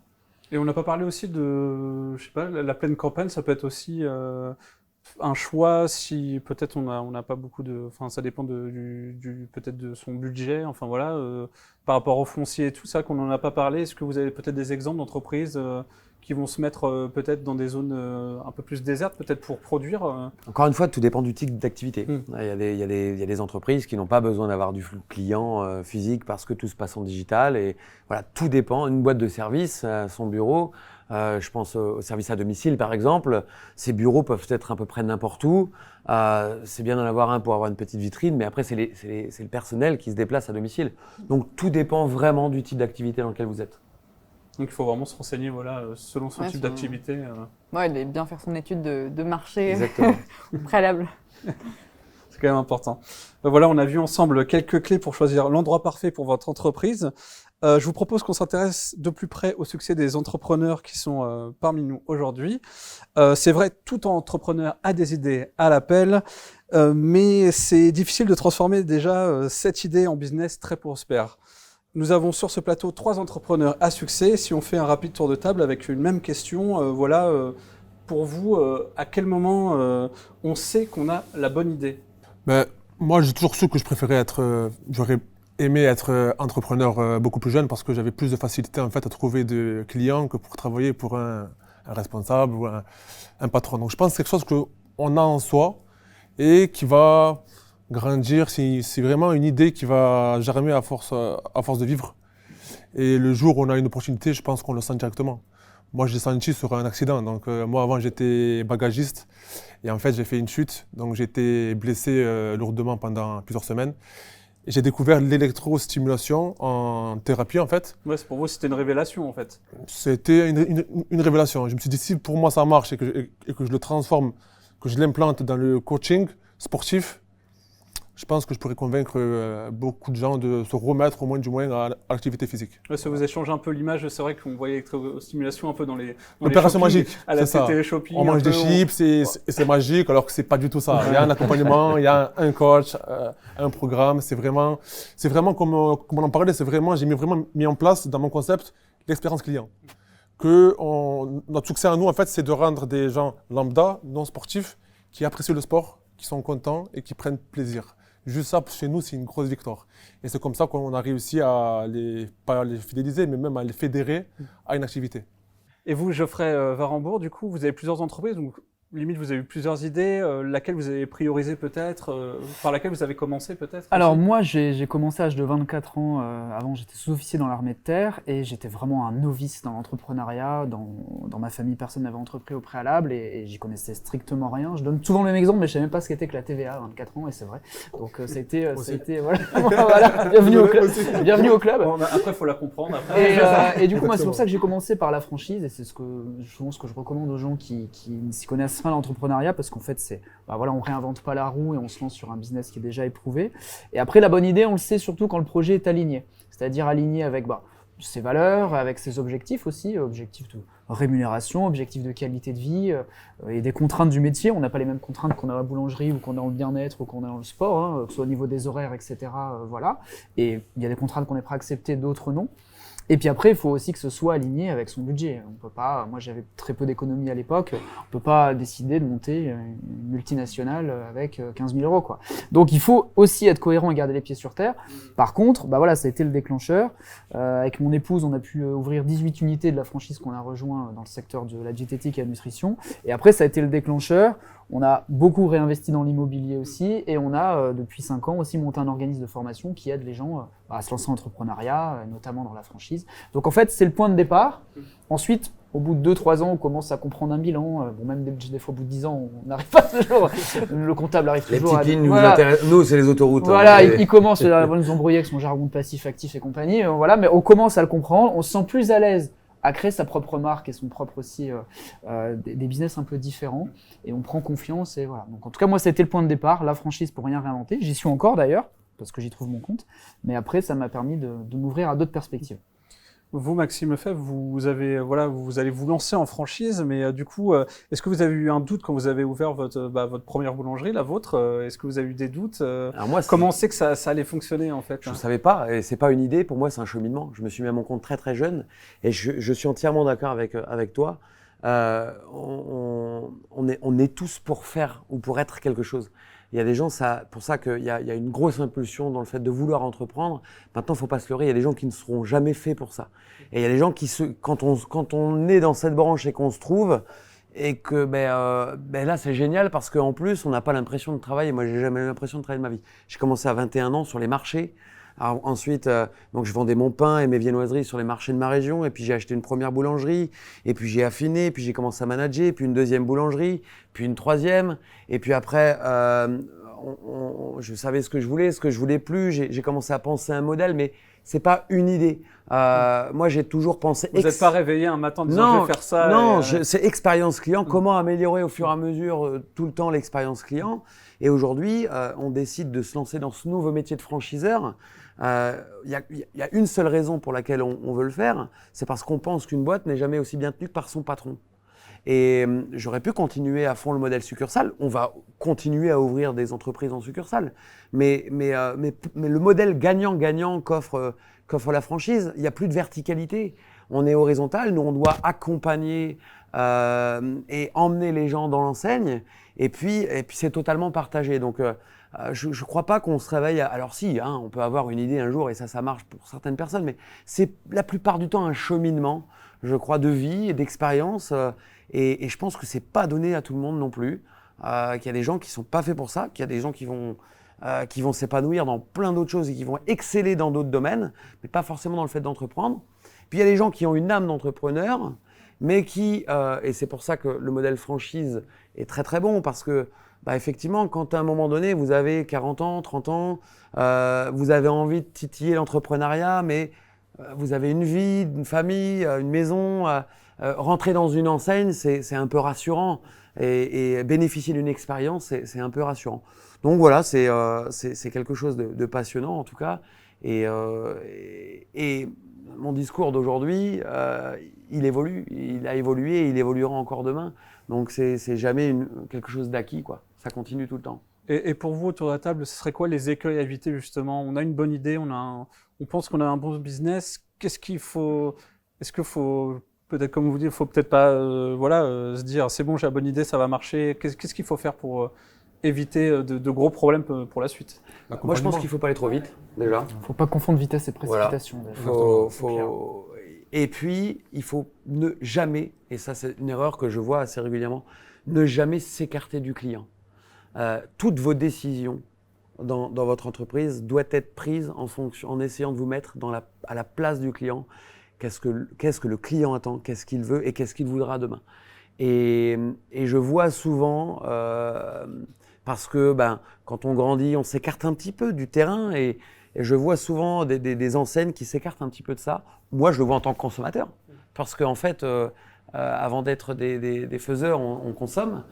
Et on n'a pas parlé aussi de, je sais pas, la pleine campagne, ça peut être aussi un choix si peut-être on n'a pas beaucoup de, enfin ça dépend peut-être de son budget, enfin voilà, par rapport au foncier et tout ça qu'on n'en a pas parlé. Est-ce que vous avez peut-être des exemples d'entreprises qui vont se mettre peut-être dans des zones un peu plus désertes, peut-être pour produire Encore une fois, tout dépend du type d'activité. Il y a des entreprises qui n'ont pas besoin d'avoir du flux client physique parce que tout se passe en digital. Et voilà, tout dépend. Une boîte de service, son bureau, je pense au service à domicile par exemple, ces bureaux peuvent être à peu près n'importe où. C'est bien d'en avoir un pour avoir une petite vitrine, mais après c'est le personnel qui se déplace à domicile. Donc tout dépend vraiment du type d'activité dans lequel vous êtes. Donc il faut vraiment se renseigner selon son type d'activité. Ouais, et bien faire son étude de marché au préalable. C'est quand même important. Voilà, on a vu ensemble quelques clés pour choisir l'endroit parfait pour votre entreprise. Je vous propose qu'on s'intéresse de plus près au succès des entrepreneurs qui sont parmi nous aujourd'hui. C'est vrai, tout entrepreneur a des idées à l'appel, mais c'est difficile de transformer déjà cette idée en business très prospère. Nous avons sur ce plateau 3 entrepreneurs à succès. Si on fait un rapide tour de table avec une même question, pour vous, à quel moment on sait qu'on a la bonne idée ? Moi, j'ai toujours su que j'aurais aimé être entrepreneur beaucoup plus jeune parce que j'avais plus de facilité en fait à trouver des clients que pour travailler pour un responsable ou un patron. Donc je pense que c'est quelque chose qu'on a en soi et qui va grandir, c'est vraiment une idée qui va germer à force de vivre. Et le jour où on a une opportunité, je pense qu'on le sent directement. Moi, j'ai senti sur un accident. Donc, moi, avant, j'étais bagagiste. Et en fait, j'ai fait une chute. Donc, j'ai été blessé lourdement pendant plusieurs semaines. Et j'ai découvert l'électrostimulation en thérapie, en fait. Ouais, pour vous, c'était une révélation, en fait. C'était une révélation. Je me suis dit, si pour moi, ça marche et que je le transforme, que je l'implante dans le coaching sportif, je pense que je pourrais convaincre beaucoup de gens de se remettre au moins du moins à l'activité physique. Ouais, ça vous échange un peu l'image, c'est vrai qu'on voyait l'électrostimulation un peu dans les L'opération shopping, magique, à la c'est ça. télé-shopping. On mange des chips et c'est magique, alors que c'est pas du tout ça. Il y a un accompagnement, il y a un coach, un programme. C'est vraiment comme on en parlait, j'ai vraiment mis en place dans mon concept l'expérience client. Notre succès à nous, en fait, c'est de rendre des gens lambda, non sportifs, qui apprécient le sport, qui sont contents et qui prennent plaisir. Juste ça, chez nous, c'est une grosse victoire. Et c'est comme ça qu'on a réussi à pas les fidéliser, mais même à les fédérer à une activité. Et vous, Geoffrey Varembourg, du coup, vous avez plusieurs entreprises, donc limite vous avez eu plusieurs idées, laquelle vous avez priorisé peut-être, par laquelle vous avez commencé peut-être? Alors aussi moi, j'ai commencé à l'âge de 24 ans. Avant, j'étais sous-officier dans l'armée de terre et j'étais vraiment un novice dans l'entrepreneuriat. Dans ma famille, personne n'avait entrepris au préalable et j'y connaissais strictement rien. Je donne souvent le même exemple, mais je ne savais même pas ce qu'était que la TVA à 24 ans et c'est vrai. Donc ça a été voilà. Voilà. Bienvenue au club. Bon, après, il faut la comprendre. Après. Et du coup, moi, c'est pour ça que j'ai commencé par la franchise et c'est souvent ce que je recommande aux gens qui s'y connaissent rien à l'entrepreneuriat parce qu'en fait, on réinvente pas la roue et on se lance sur un business qui est déjà éprouvé. Et après, la bonne idée, on le sait surtout quand le projet est aligné. C'est-à-dire aligné avec ses valeurs, avec ses objectifs aussi, objectifs de rémunération, objectifs de qualité de vie et des contraintes du métier. On n'a pas les mêmes contraintes qu'on a à la boulangerie ou qu'on a dans le bien-être ou qu'on a dans le sport, que ce soit au niveau des horaires, etc. Voilà. Et il y a des contraintes qu'on est prêt à accepter, d'autres non. Et puis après, il faut aussi que ce soit aligné avec son budget. On peut pas, moi j'avais très peu d'économies à l'époque, on peut pas décider de monter une multinationale avec 15 000 euros, quoi. Donc il faut aussi être cohérent et garder les pieds sur terre. Par contre, ça a été le déclencheur. Avec mon épouse, on a pu ouvrir 18 unités de la franchise qu'on a rejoint dans le secteur de la diététique et la nutrition. Et après, ça a été le déclencheur. On a beaucoup réinvesti dans l'immobilier aussi et on a, depuis 5 ans, aussi monté un organisme de formation qui aide les gens à se lancer en entrepreneuriat, notamment dans la franchise. Donc en fait, c'est le point de départ. Ensuite, au bout de 2-3 ans, on commence à comprendre un bilan. Même des fois, au bout de 10 ans, on n'arrive pas toujours. Le comptable arrive toujours à... Les petites lignes nous, c'est les autoroutes. Voilà, il commence à nous embrouiller avec son jargon de passif, actif et compagnie. Mais on commence à le comprendre. On se sent plus à l'aise à créer sa propre marque et son propre aussi des business un peu différents et on prend confiance et voilà. Donc en tout cas moi c'était le point de départ, la franchise pour rien réinventer. J'y suis encore d'ailleurs parce que j'y trouve mon compte, mais après ça m'a permis de m'ouvrir à d'autres perspectives. Vous, Maxime Lefebvre, vous allez vous lancer en franchise, mais du coup, est-ce que vous avez eu un doute quand vous avez ouvert votre première boulangerie, la vôtre? Est-ce que vous avez eu des doutes? Alors moi, comment on sait que ça allait fonctionner en fait? Je ne savais pas, et c'est pas une idée, pour moi c'est un cheminement. Je me suis mis à mon compte très très jeune, et je suis entièrement d'accord avec toi. On est tous pour faire ou pour être quelque chose. Il y a des gens, pour ça qu'il y a une grosse impulsion dans le fait de vouloir entreprendre. Maintenant, il ne faut pas se leurrer, il y a des gens qui ne seront jamais faits pour ça. Et il y a des gens quand on est dans cette branche et qu'on se trouve, et que là, c'est génial parce qu'en plus, on n'a pas l'impression de travailler. Moi, j'ai jamais eu l'impression de travailler de ma vie. J'ai commencé à 21 ans sur les marchés. Alors, ensuite, donc je vendais mon pain et mes viennoiseries sur les marchés de ma région. Et puis, j'ai acheté une première boulangerie. Et puis, j'ai affiné. Puis, j'ai commencé à manager. Puis, une deuxième boulangerie. Puis, une troisième. Et puis après, je savais ce que je voulais plus. J'ai commencé à penser un modèle, mais c'est pas une idée. Moi, j'ai toujours pensé... Vous n'êtes pas réveillé un matin en disant je vais faire ça? Non, c'est expérience client. Comment améliorer au fur et à mesure tout le temps l'expérience client? Et aujourd'hui, on décide de se lancer dans ce nouveau métier de franchiseur. Il y a une seule raison pour laquelle on veut le faire, c'est parce qu'on pense qu'une boîte n'est jamais aussi bien tenue que par son patron. Et j'aurais pu continuer à fond le modèle succursale. On va continuer à ouvrir des entreprises en succursale. Mais le modèle gagnant-gagnant qu'offre la franchise, il n'y a plus de verticalité. On est horizontal, nous on doit accompagner et emmener les gens dans l'enseigne. Et puis c'est totalement partagé. Donc je ne crois pas qu'on se réveille. Alors si, on peut avoir une idée un jour et ça marche pour certaines personnes, mais c'est la plupart du temps un cheminement, je crois, de vie et d'expérience. Et je pense que c'est pas donné à tout le monde non plus. Qu'il y a des gens qui sont pas faits pour ça, qu'il y a des gens qui vont s'épanouir dans plein d'autres choses et qui vont exceller dans d'autres domaines, mais pas forcément dans le fait d'entreprendre. Puis il y a des gens qui ont une âme d'entrepreneur, mais et c'est pour ça que le modèle franchise est très très bon, parce que effectivement, quand à un moment donné, vous avez 40 ans, 30 ans, vous avez envie de titiller l'entrepreneuriat, mais vous avez une vie, une famille, une maison, rentrer dans une enseigne, c'est un peu rassurant. Et bénéficier d'une expérience, c'est un peu rassurant. Donc voilà, c'est quelque chose de passionnant en tout cas. Et mon discours d'aujourd'hui, il évolue, il a évolué et il évoluera encore demain. Donc c'est jamais quelque chose d'acquis, quoi. Ça continue tout le temps. Et pour vous, autour de la table, ce serait quoi les écueils à éviter justement? On a une bonne idée, on pense qu'on a un bon business. Qu'est-ce qu'il faut? Est-ce qu'il faut peut-être, comme vous dites, il faut peut-être pas se dire c'est bon, j'ai la bonne idée, ça va marcher. Qu'est-ce qu'il faut faire pour éviter de gros problèmes pour la suite? Moi, je pense qu'il ne faut pas aller trop vite, déjà. Il ne faut pas confondre vitesse et précipitation. Voilà. Et puis, il faut ne jamais, et ça c'est une erreur que je vois assez régulièrement, ne jamais s'écarter du client. Toutes vos décisions dans votre entreprise doivent être prises en essayant de vous mettre à la place du client. Qu'est-ce que le client attend, qu'est-ce qu'il veut et qu'est-ce qu'il voudra demain. Et je vois souvent, parce que quand on grandit, on s'écarte un petit peu du terrain et je vois souvent des enseignes qui s'écartent un petit peu de ça. Moi, je le vois en tant que consommateur, parce qu'en fait, avant d'être des faiseurs, on consomme.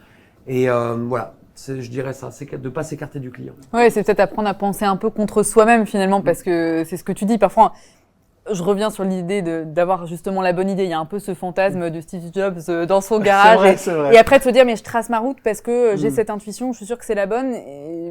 Et voilà, je dirais ça, c'est de ne pas s'écarter du client. Oui, c'est peut-être apprendre à penser un peu contre soi-même finalement, parce que c'est ce que tu dis. Parfois, je reviens sur l'idée d'avoir justement la bonne idée. Il y a un peu ce fantasme de Steve Jobs dans son garage. C'est vrai. Et après, de se dire, mais je trace ma route parce que j'ai cette intuition, je suis sûre que c'est la bonne.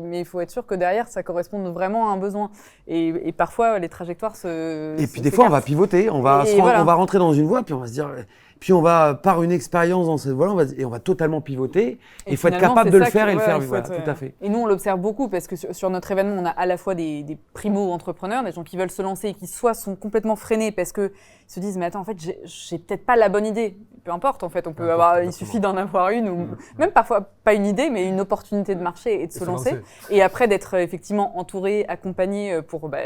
Mais il faut être sûr que derrière, ça corresponde vraiment à un besoin. Et parfois, les trajectoires Et puis des fois, on va pivoter, on va rentrer dans une voie, puis on va se dire... Puis on va, par une expérience dans cette voie-là, on va totalement pivoter. Et il faut être capable de le faire et le faire. Voilà, tout à fait. Et nous, on l'observe beaucoup parce que sur notre événement, on a à la fois des primo-entrepreneurs, des gens qui veulent se lancer et qui soit sont complètement freinés parce qu'ils se disent « Mais attends, en fait, j'ai peut-être pas la bonne idée. » Peu importe, en fait, il suffit d'en avoir une ou même parfois pas une idée, mais une opportunité de marché et de se lancer. Et après, d'être effectivement entouré, accompagné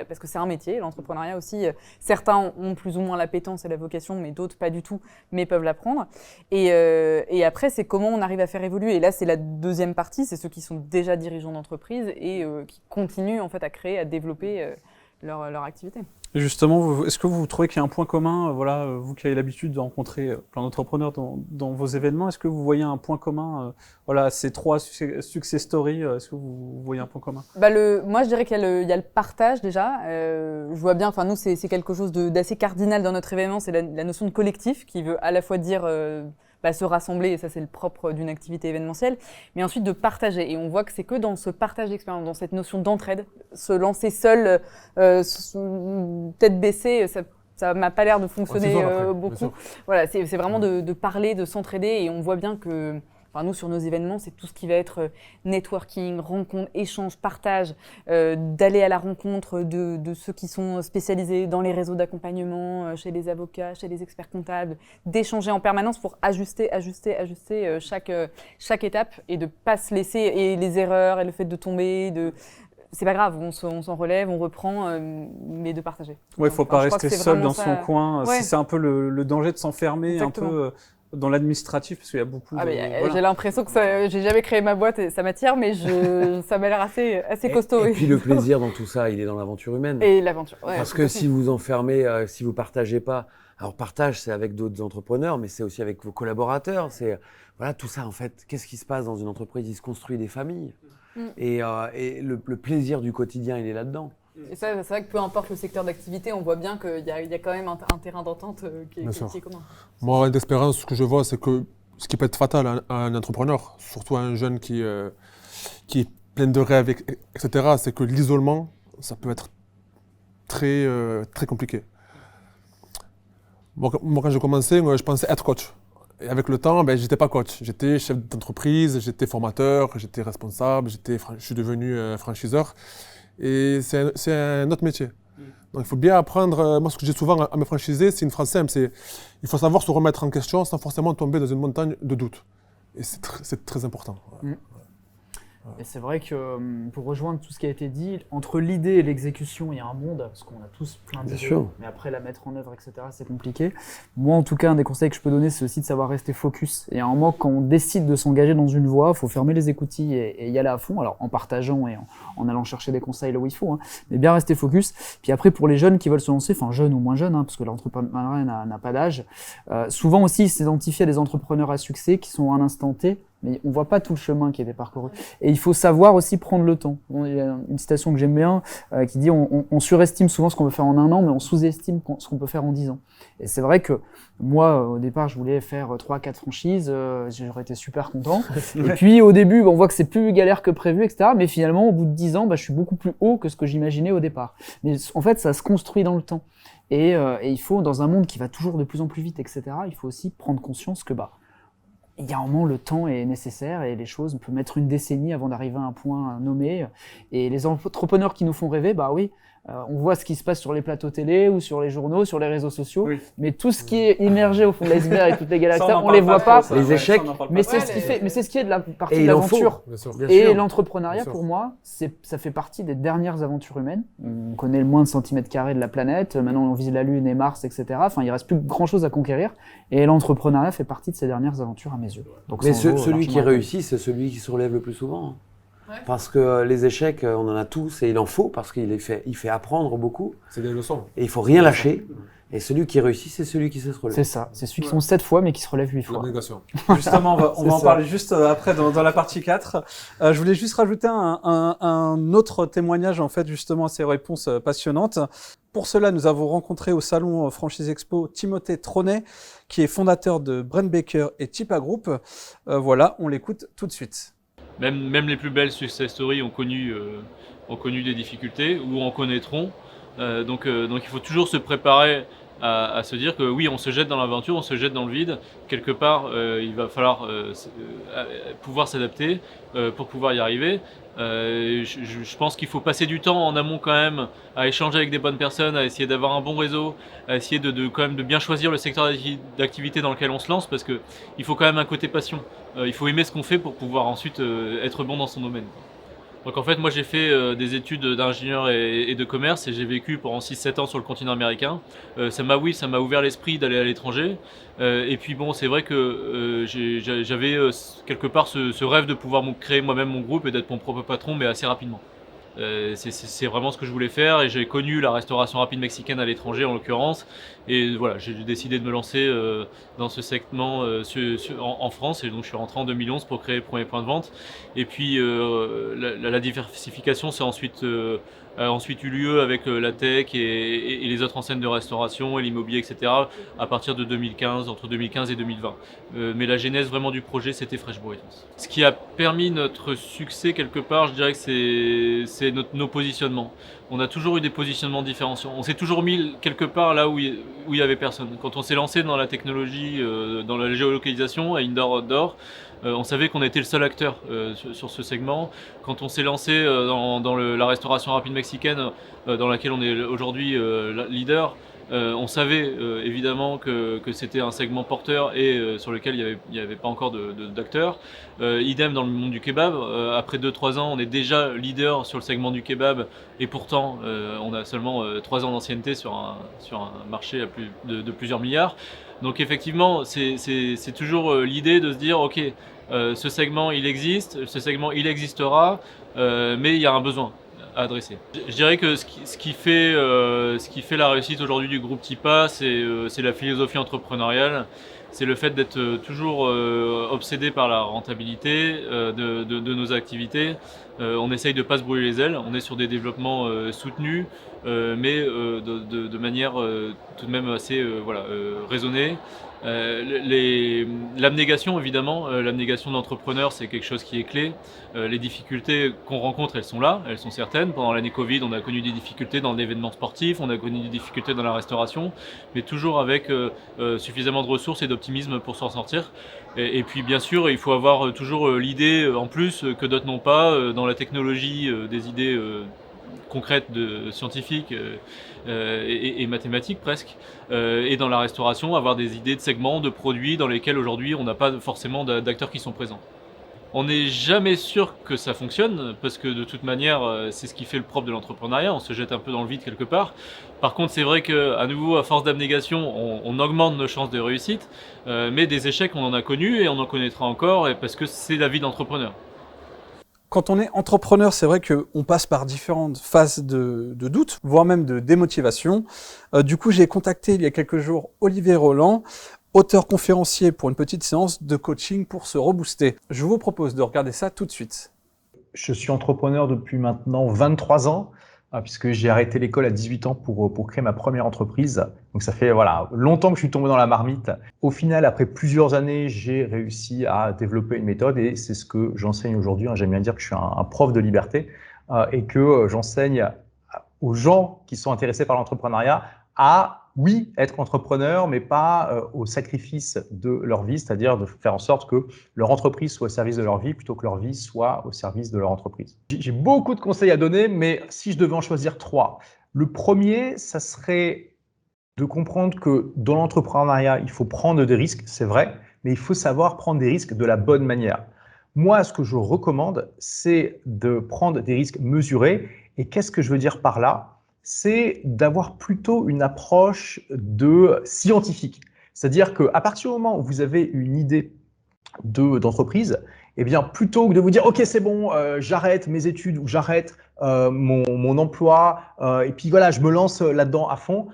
parce que c'est un métier, l'entrepreneuriat aussi. Certains ont plus ou moins l'appétence et la vocation, mais d'autres pas du tout, mais peuvent l'apprendre. Et après, c'est comment on arrive à faire évoluer. Et là, c'est la deuxième partie, c'est ceux qui sont déjà dirigeants d'entreprise et qui continuent en fait à créer, à développer leur activité. Et justement, est-ce que vous trouvez qu'il y a un point commun, vous qui avez l'habitude de rencontrer plein d'entrepreneurs dans vos événements, est-ce que vous voyez un point commun, ces 3 success stories, est-ce que vous voyez un point commun? Moi, je dirais qu'il y a le partage déjà. Je vois bien, nous, c'est quelque chose d'assez cardinal dans notre événement, c'est la notion de collectif qui veut à la fois dire se rassembler, et ça c'est le propre d'une activité événementielle, mais ensuite de partager. Et on voit que c'est que dans ce partage d'expérience, dans cette notion d'entraide, se lancer seul, tête baissée, ça m'a pas l'air de fonctionner beaucoup. Voilà, c'est vraiment de parler, de s'entraider, et on voit bien que nous, sur nos événements, c'est tout ce qui va être networking, rencontre, échange, partage, d'aller à la rencontre de ceux qui sont spécialisés dans les réseaux d'accompagnement, chez les avocats, chez les experts comptables, d'échanger en permanence pour ajuster chaque étape et de pas se laisser, et les erreurs et le fait de tomber, c'est pas grave, on s'en relève, on reprend, mais de partager. Ouais, il faut pas rester seul dans son coin. Ouais. C'est un peu le danger de s'enfermer. Exactement. Un peu dans l'administratif, parce qu'il y a beaucoup J'ai l'impression que j'ai jamais créé ma boîte et ça m'attire, mais ça m'a l'air assez costaud. Et puis le plaisir dans tout ça, il est dans l'aventure humaine. Et l'aventure, parce que si vous enfermez, si vous partagez pas, alors partage, c'est avec d'autres entrepreneurs, mais c'est aussi avec vos collaborateurs. Voilà, tout ça en fait, qu'est-ce qui se passe dans une entreprise? Il se construit des familles. Et le plaisir du quotidien, il est là-dedans. Et ça, c'est vrai que peu importe le secteur d'activité, on voit bien qu'il y a quand même un terrain d'entente qui est commun. Moi, d'expérience, ce que je vois, c'est que ce qui peut être fatal à un entrepreneur, surtout à un jeune qui est plein de rêves, etc., c'est que l'isolement, ça peut être très, très compliqué. Moi, quand j'ai commencé, je pensais être coach. Et avec le temps, j'étais pas coach. J'étais chef d'entreprise, j'étais formateur, j'étais responsable, je suis devenu franchiseur. Et c'est un autre métier. Donc il faut bien apprendre, moi ce que j'ai souvent à mes franchisés, c'est une phrase simple, c'est il faut savoir se remettre en question sans forcément tomber dans une montagne de doute. Et c'est très important. Et c'est vrai que pour rejoindre tout ce qui a été dit, entre l'idée et l'exécution, il y a un monde, parce qu'on a tous plein d'idées, mais après la mettre en œuvre, etc., c'est compliqué. Moi, en tout cas, un des conseils que je peux donner, c'est aussi de savoir rester focus. Et à un moment, quand on décide de s'engager dans une voie, il faut fermer les écoutilles et y aller à fond, alors en partageant et en allant chercher des conseils là où il faut, mais bien rester focus. Puis après, pour les jeunes qui veulent se lancer, enfin jeunes ou moins jeunes, parce que l'entrepreneuriat n'a pas d'âge, souvent aussi s'identifier à des entrepreneurs à succès qui sont à un instant T mais on voit pas tout le chemin qui a été parcouru. Et il faut savoir aussi prendre le temps. Il y a une citation que j'aime bien qui dit on surestime souvent ce qu'on peut faire en 1 an, mais on sous-estime ce qu'on peut faire en 10 ans. Et c'est vrai que moi, au départ, je voulais faire 3-4 franchises, j'aurais été super content. Et puis au début, on voit que c'est plus galère que prévu, etc. Mais finalement, au bout de 10 ans, je suis beaucoup plus haut que ce que j'imaginais au départ. Mais en fait, ça se construit dans le temps. Et il faut, dans un monde qui va toujours de plus en plus vite, etc., il faut aussi prendre conscience que il y a un moment, le temps est nécessaire et les choses, on peut mettre une décennie avant d'arriver à un point nommé. Et les entrepreneurs qui nous font rêver, oui, on voit ce qui se passe sur les plateaux télé ou sur les journaux, sur les réseaux sociaux, mais tout ce qui est immergé au fond de l'iceberg et toutes les galaxies, on les voit pas. Les échecs, mais c'est ce qui est de la partie de l'aventure. Et l'entrepreneuriat, pour moi, ça fait partie des dernières aventures humaines. On connaît le moins de centimètres carrés de la planète. Maintenant, on vise la Lune et Mars, etc. Enfin, il reste plus grand chose à conquérir. Et l'entrepreneuriat fait partie de ces dernières aventures à mes yeux. Donc, mais celui qui réussit, c'est celui qui se relève le plus souvent. Ouais. Parce que les échecs, on en a tous et il en faut parce qu'il fait apprendre beaucoup. C'est des leçons. Et il faut rien lâcher. Et celui qui réussit, c'est celui qui sait se relever. C'est ça. C'est celui qui sont 7 fois mais qui se relève 8 fois. L'abnégation. Justement, on va en parler juste après dans la partie 4. Je voulais juste rajouter un autre témoignage en fait justement à ces réponses passionnantes. Pour cela, nous avons rencontré au salon Franchise Expo Timothée Tronet, qui est fondateur de Brent Baker et Tipa Group. Voilà, on l'écoute tout de suite. Même les plus belles success stories ont connu des difficultés ou en connaîtront. Donc il faut toujours se préparer à se dire que oui, on se jette dans l'aventure, on se jette dans le vide. Quelque part, il va falloir pouvoir s'adapter pour pouvoir y arriver. Je pense qu'il faut passer du temps en amont quand même à échanger avec des bonnes personnes, à essayer d'avoir un bon réseau, à essayer quand même de bien choisir le secteur d'activité dans lequel on se lance parce que il faut quand même un côté passion. Il faut aimer ce qu'on fait pour pouvoir ensuite être bon dans son domaine. Donc en fait, moi j'ai fait des études d'ingénieur et de commerce et j'ai vécu pendant 6-7 ans sur le continent américain. Ça m'a ouvert l'esprit d'aller à l'étranger. Et puis bon, c'est vrai que j'avais quelque part ce rêve de pouvoir créer moi-même mon groupe et d'être mon propre patron, mais assez rapidement. C'est vraiment ce que je voulais faire et j'ai connu la restauration rapide mexicaine à l'étranger en l'occurrence et voilà, j'ai décidé de me lancer dans ce segment en France et donc je suis rentré en 2011 pour créer le premier point de vente et puis la diversification c'est ensuite eu lieu avec la tech et les autres enseignes de restauration et l'immobilier, etc. à partir de 2015, entre 2015 et 2020. Mais la genèse vraiment du projet, c'était Fresh Burritos. Ce qui a permis notre succès quelque part, je dirais que c'est nos positionnements. On a toujours eu des positionnements différenciants. On s'est toujours mis quelque part là où il y avait personne. Quand on s'est lancé dans la technologie, dans la géolocalisation, à indoor-outdoor, on savait qu'on était le seul acteur sur ce segment. Quand on s'est lancé dans la restauration rapide mexicaine, dans laquelle on est aujourd'hui leader, on savait évidemment que c'était un segment porteur et sur lequel il n'y avait pas encore d'acteurs. Idem dans le monde du kebab. Après 2-3 ans, on est déjà leader sur le segment du kebab et pourtant on a seulement 3 ans d'ancienneté sur un marché de plusieurs milliards. Donc effectivement, c'est toujours l'idée de se dire ok, ce segment il existe, ce segment il existera, mais il y a un besoin à adresser. Je dirais que ce qui fait la réussite aujourd'hui du groupe Tipa, c'est la philosophie entrepreneuriale. C'est le fait d'être toujours obsédé par la rentabilité de nos activités. On essaye de ne pas se brûler les ailes. On est sur des développements soutenus, mais de manière tout de même assez raisonnée. L'abnégation, évidemment, l'abnégation de l'entrepreneur, c'est quelque chose qui est clé. Les difficultés qu'on rencontre, elles sont là, elles sont certaines. Pendant l'année Covid, on a connu des difficultés dans l'événement sportif, on a connu des difficultés dans la restauration, mais toujours avec suffisamment de ressources et d'optimisme pour s'en sortir. Et puis, bien sûr, il faut avoir toujours l'idée, en plus, que d'autres n'ont pas, dans la technologie, des idées concrètes scientifiques et mathématiques presque, et dans la restauration avoir des idées de segments, de produits dans lesquels aujourd'hui on n'a pas forcément d'acteurs qui sont présents. On n'est jamais sûr que ça fonctionne parce que de toute manière c'est ce qui fait le propre de l'entrepreneuriat, on se jette un peu dans le vide quelque part. Par contre c'est vrai qu'à nouveau à force d'abnégation on augmente nos chances de réussite, mais des échecs on en a connus et on en connaîtra encore parce que c'est la vie d'entrepreneur. Quand on est entrepreneur, c'est vrai qu'on passe par différentes phases de doute, voire même de démotivation. Du coup, j'ai contacté il y a quelques jours Olivier Roland. auteur conférencier pour une petite séance de coaching pour se rebooster. Je vous propose de regarder ça tout de suite. Je suis entrepreneur depuis maintenant 23 ans, puisque j'ai arrêté l'école à 18 ans pour créer ma première entreprise. Donc ça fait longtemps que je suis tombé dans la marmite. Au final, après plusieurs années, j'ai réussi à développer une méthode et c'est ce que j'enseigne aujourd'hui. J'aime bien dire que je suis un prof de liberté et que j'enseigne aux gens qui sont intéressés par l'entrepreneuriat à, oui, être entrepreneur, mais pas au sacrifice de leur vie, c'est-à-dire de faire en sorte que leur entreprise soit au service de leur vie plutôt que leur vie soit au service de leur entreprise. J'ai beaucoup de conseils à donner, mais si je devais en choisir 3, le premier, ça serait de comprendre que dans l'entrepreneuriat, il faut prendre des risques, c'est vrai, mais il faut savoir prendre des risques de la bonne manière. Moi, ce que je recommande, c'est de prendre des risques mesurés. Et qu'est-ce que je veux dire par là ? C'est d'avoir plutôt une approche scientifique. C'est-à-dire qu'à partir du moment où vous avez une idée d'entreprise, eh bien, plutôt que de vous dire « Ok, c'est bon, j'arrête mes études ou j'arrête mon emploi et puis voilà, je me lance là-dedans à fond »,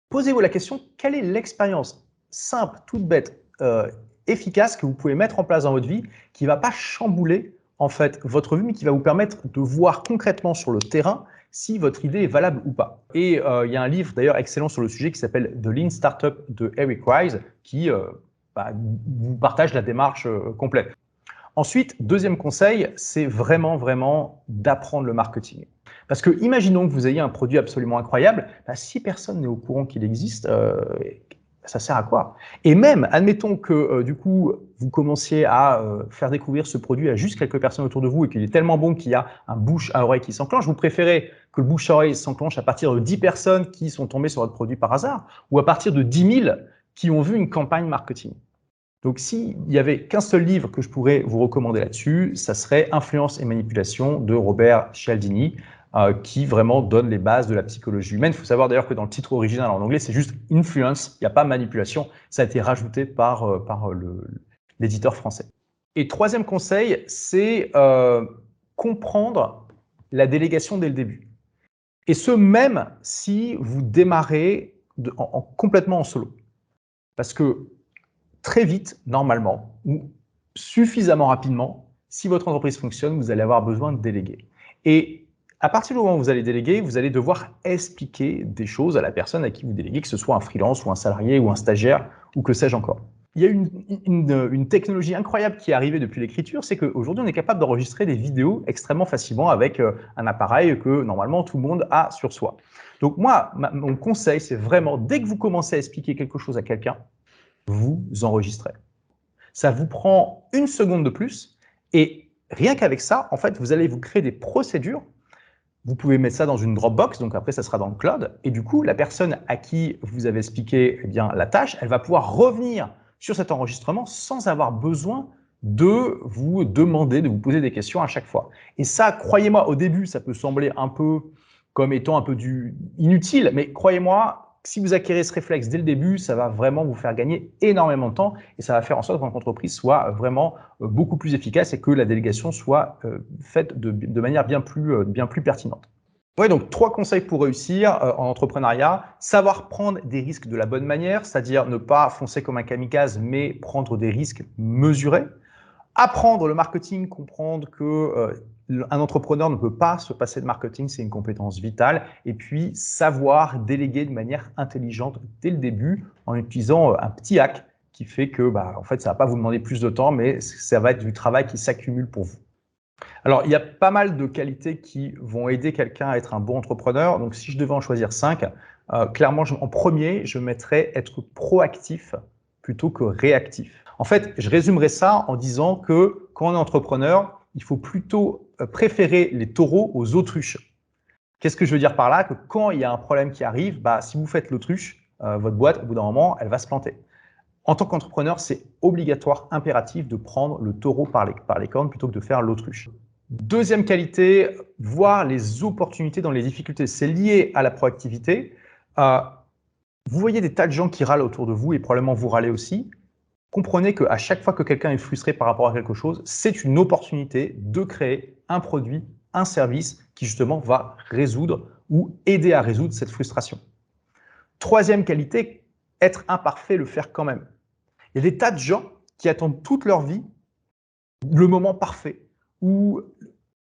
posez-vous la question, quelle est l'expérience simple, toute bête, efficace que vous pouvez mettre en place dans votre vie qui ne va pas chambouler en fait votre vie, mais qui va vous permettre de voir concrètement sur le terrain si votre idée est valable ou pas. Et il y a un livre d'ailleurs excellent sur le sujet qui s'appelle The Lean Startup de Eric Ries qui vous partage la démarche complète. Ensuite, deuxième conseil, c'est vraiment d'apprendre le marketing. Parce que imaginons que vous ayez un produit absolument incroyable, si personne n'est au courant qu'il existe, ça sert à quoi? Et même, admettons que du coup, vous commenciez à faire découvrir ce produit à juste quelques personnes autour de vous et qu'il est tellement bon qu'il y a un bouche à oreille qui s'enclenche, vous préférez que le bouche à oreille s'enclenche à partir de 10 personnes qui sont tombées sur votre produit par hasard ou à partir de 10 000 qui ont vu une campagne marketing. Donc, s'il n'y avait qu'un seul livre que je pourrais vous recommander là-dessus, ça serait Influence et manipulation de Robert Cialdini, qui vraiment donne les bases de la psychologie humaine. Il faut savoir d'ailleurs que dans le titre original en anglais, c'est juste influence, il n'y a pas manipulation. Ça a été rajouté par l'éditeur français. Et troisième conseil, c'est comprendre la délégation dès le début. Et ce, même si vous démarrez complètement en solo. Parce que très vite, normalement, ou suffisamment rapidement, si votre entreprise fonctionne, vous allez avoir besoin de déléguer. Et à partir du moment où vous allez déléguer, vous allez devoir expliquer des choses à la personne à qui vous déléguez, que ce soit un freelance ou un salarié ou un stagiaire ou que sais-je encore. Il y a une technologie incroyable qui est arrivée depuis l'écriture, c'est qu'aujourd'hui, on est capable d'enregistrer des vidéos extrêmement facilement avec un appareil que normalement tout le monde a sur soi. Donc moi, mon conseil, c'est vraiment, dès que vous commencez à expliquer quelque chose à quelqu'un, vous enregistrez. Ça vous prend 1 seconde de plus et rien qu'avec ça, en fait, vous allez vous créer des procédures. Vous pouvez mettre ça dans une Dropbox, donc après, ça sera dans le cloud. Et du coup, la personne à qui vous avez expliqué la tâche, elle va pouvoir revenir sur cet enregistrement sans avoir besoin de vous demander, de vous poser des questions à chaque fois. Et ça, croyez-moi, au début, ça peut sembler un peu comme étant un peu inutile, mais croyez-moi, si vous acquérez ce réflexe dès le début, ça va vraiment vous faire gagner énormément de temps et ça va faire en sorte que votre entreprise soit vraiment beaucoup plus efficace et que la délégation soit faite de manière bien plus pertinente. Ouais, donc 3 conseils pour réussir en entrepreneuriat. Savoir prendre des risques de la bonne manière, c'est-à-dire ne pas foncer comme un kamikaze, mais prendre des risques mesurés. Apprendre le marketing, comprendre que un entrepreneur ne peut pas se passer de marketing, c'est une compétence vitale. Et puis, savoir déléguer de manière intelligente dès le début en utilisant un petit hack qui fait que, en fait, ça ne va pas vous demander plus de temps, mais ça va être du travail qui s'accumule pour vous. Alors, il y a pas mal de qualités qui vont aider quelqu'un à être un bon entrepreneur. Donc, si je devais en choisir 5, clairement, en premier, je mettrais être proactif plutôt que réactif. En fait, je résumerais ça en disant que quand on est entrepreneur, il faut plutôt préférer les taureaux aux autruches. Qu'est-ce que je veux dire par là? Que quand il y a un problème qui arrive, si vous faites l'autruche, votre boîte, au bout d'un moment, elle va se planter. En tant qu'entrepreneur, c'est obligatoire, impératif de prendre le taureau par les cornes plutôt que de faire l'autruche. Deuxième qualité, voir les opportunités dans les difficultés. C'est lié à la proactivité. Vous voyez des tas de gens qui râlent autour de vous et probablement vous râlez aussi. Comprenez qu'à chaque fois que quelqu'un est frustré par rapport à quelque chose, c'est une opportunité de créer un produit, un service qui justement va résoudre ou aider à résoudre cette frustration. Troisième qualité, être imparfait, le faire quand même. Il y a des tas de gens qui attendent toute leur vie le moment parfait, ou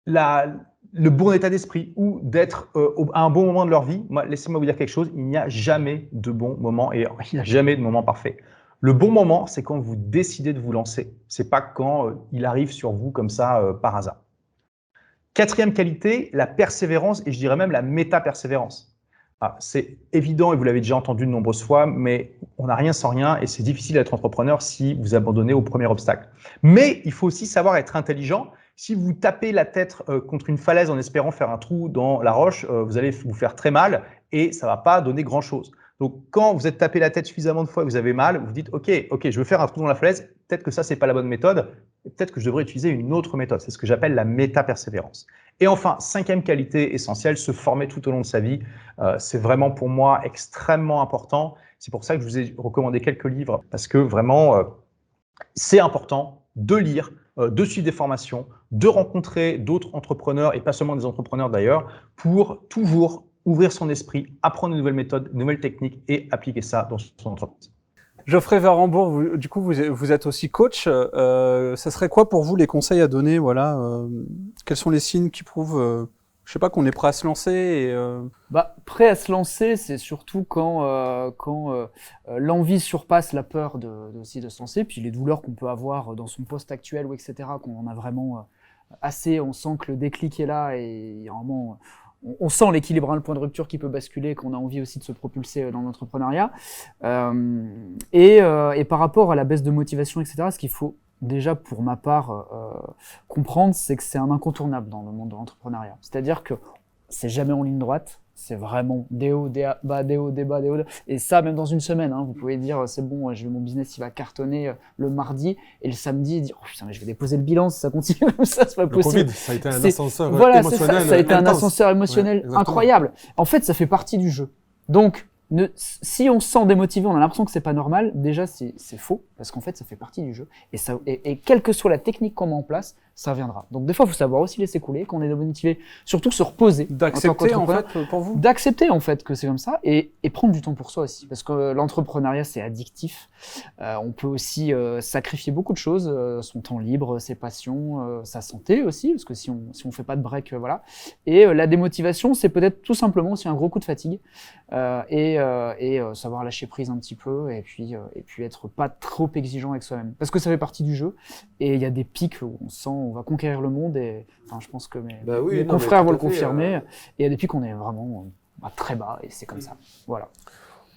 le bon état d'esprit, ou d'être à un bon moment de leur vie. Moi, laissez-moi vous dire quelque chose, il n'y a jamais de bon moment et il n'y a jamais de moment parfait. Le bon moment, c'est quand vous décidez de vous lancer. C'est pas quand il arrive sur vous comme ça par hasard. Quatrième qualité, la persévérance, et je dirais même la méta-persévérance. C'est évident et vous l'avez déjà entendu de nombreuses fois, mais on n'a rien sans rien et c'est difficile d'être entrepreneur si vous abandonnez au premier obstacle. Mais il faut aussi savoir être intelligent. Si vous tapez la tête contre une falaise en espérant faire un trou dans la roche, vous allez vous faire très mal et ça ne va pas donner grand-chose. Donc, quand vous êtes tapé la tête suffisamment de fois et que vous avez mal, vous dites ok, je veux faire un trou dans la falaise, peut-être que ça, c'est pas la bonne méthode, peut-être que je devrais utiliser une autre méthode. C'est ce que j'appelle la méta-persévérance. Et enfin, cinquième qualité essentielle, se former tout au long de sa vie. C'est vraiment pour moi extrêmement important. C'est pour ça que je vous ai recommandé quelques livres, parce que vraiment, c'est important de lire, de suivre des formations, de rencontrer d'autres entrepreneurs, et pas seulement des entrepreneurs d'ailleurs, pour toujours ouvrir son esprit, apprendre de nouvelles méthodes, de nouvelles techniques et appliquer ça dans son entreprise. Geoffrey Varembourg, du coup, vous êtes aussi coach. Ça serait quoi pour vous les conseils à donner, voilà, quels sont les signes qui prouvent, je sais pas, qu'on est prêt à se lancer Prêt à se lancer, c'est surtout quand l'envie surpasse la peur aussi de se lancer, puis les douleurs qu'on peut avoir dans son poste actuel ou etc., qu'on en a vraiment assez, on sent que le déclic est là et vraiment on sent l'équilibre, le point de rupture qui peut basculer, qu'on a envie aussi de se propulser dans l'entrepreneuriat. Et par rapport à la baisse de motivation, etc., ce qu'il faut déjà, pour ma part, comprendre, c'est que c'est un incontournable dans le monde de l'entrepreneuriat. C'est-à-dire que c'est jamais en ligne droite, c'est vraiment des hauts, des bas, des hauts, des bas, des hauts. Et ça, même dans une semaine, vous pouvez dire, c'est bon, mon business, il va cartonner le mardi, et le samedi, dire, oh putain, mais je vais déposer le bilan si ça continue comme ça, c'est pas possible. Le Covid, ça a été un ascenseur émotionnel. Ça a été un ascenseur émotionnel Ouais, incroyable. En fait, ça fait partie du jeu. Donc, si on se sent démotivé, on a l'impression que c'est pas normal, déjà c'est faux, parce qu'en fait ça fait partie du jeu. Et quelle que soit la technique qu'on met en place, ça viendra. Donc des fois il faut savoir aussi laisser couler, quand on est démotivé, surtout se reposer. D'accepter en fait pour vous. D'accepter en fait que c'est comme ça, et prendre du temps pour soi aussi, parce que l'entrepreneuriat c'est addictif. On peut aussi sacrifier beaucoup de choses, son temps libre, ses passions, sa santé aussi, parce que si on fait pas de break, voilà. Et la démotivation, c'est peut-être tout simplement aussi un gros coup de fatigue. Et savoir lâcher prise un petit peu et puis être pas trop exigeant avec soi-même, parce que ça fait partie du jeu et il y a des pics où on sent on va conquérir le monde et enfin je pense que mes confrères vont le confirmer, et il y a des pics où on est vraiment très bas et c'est comme ça, voilà.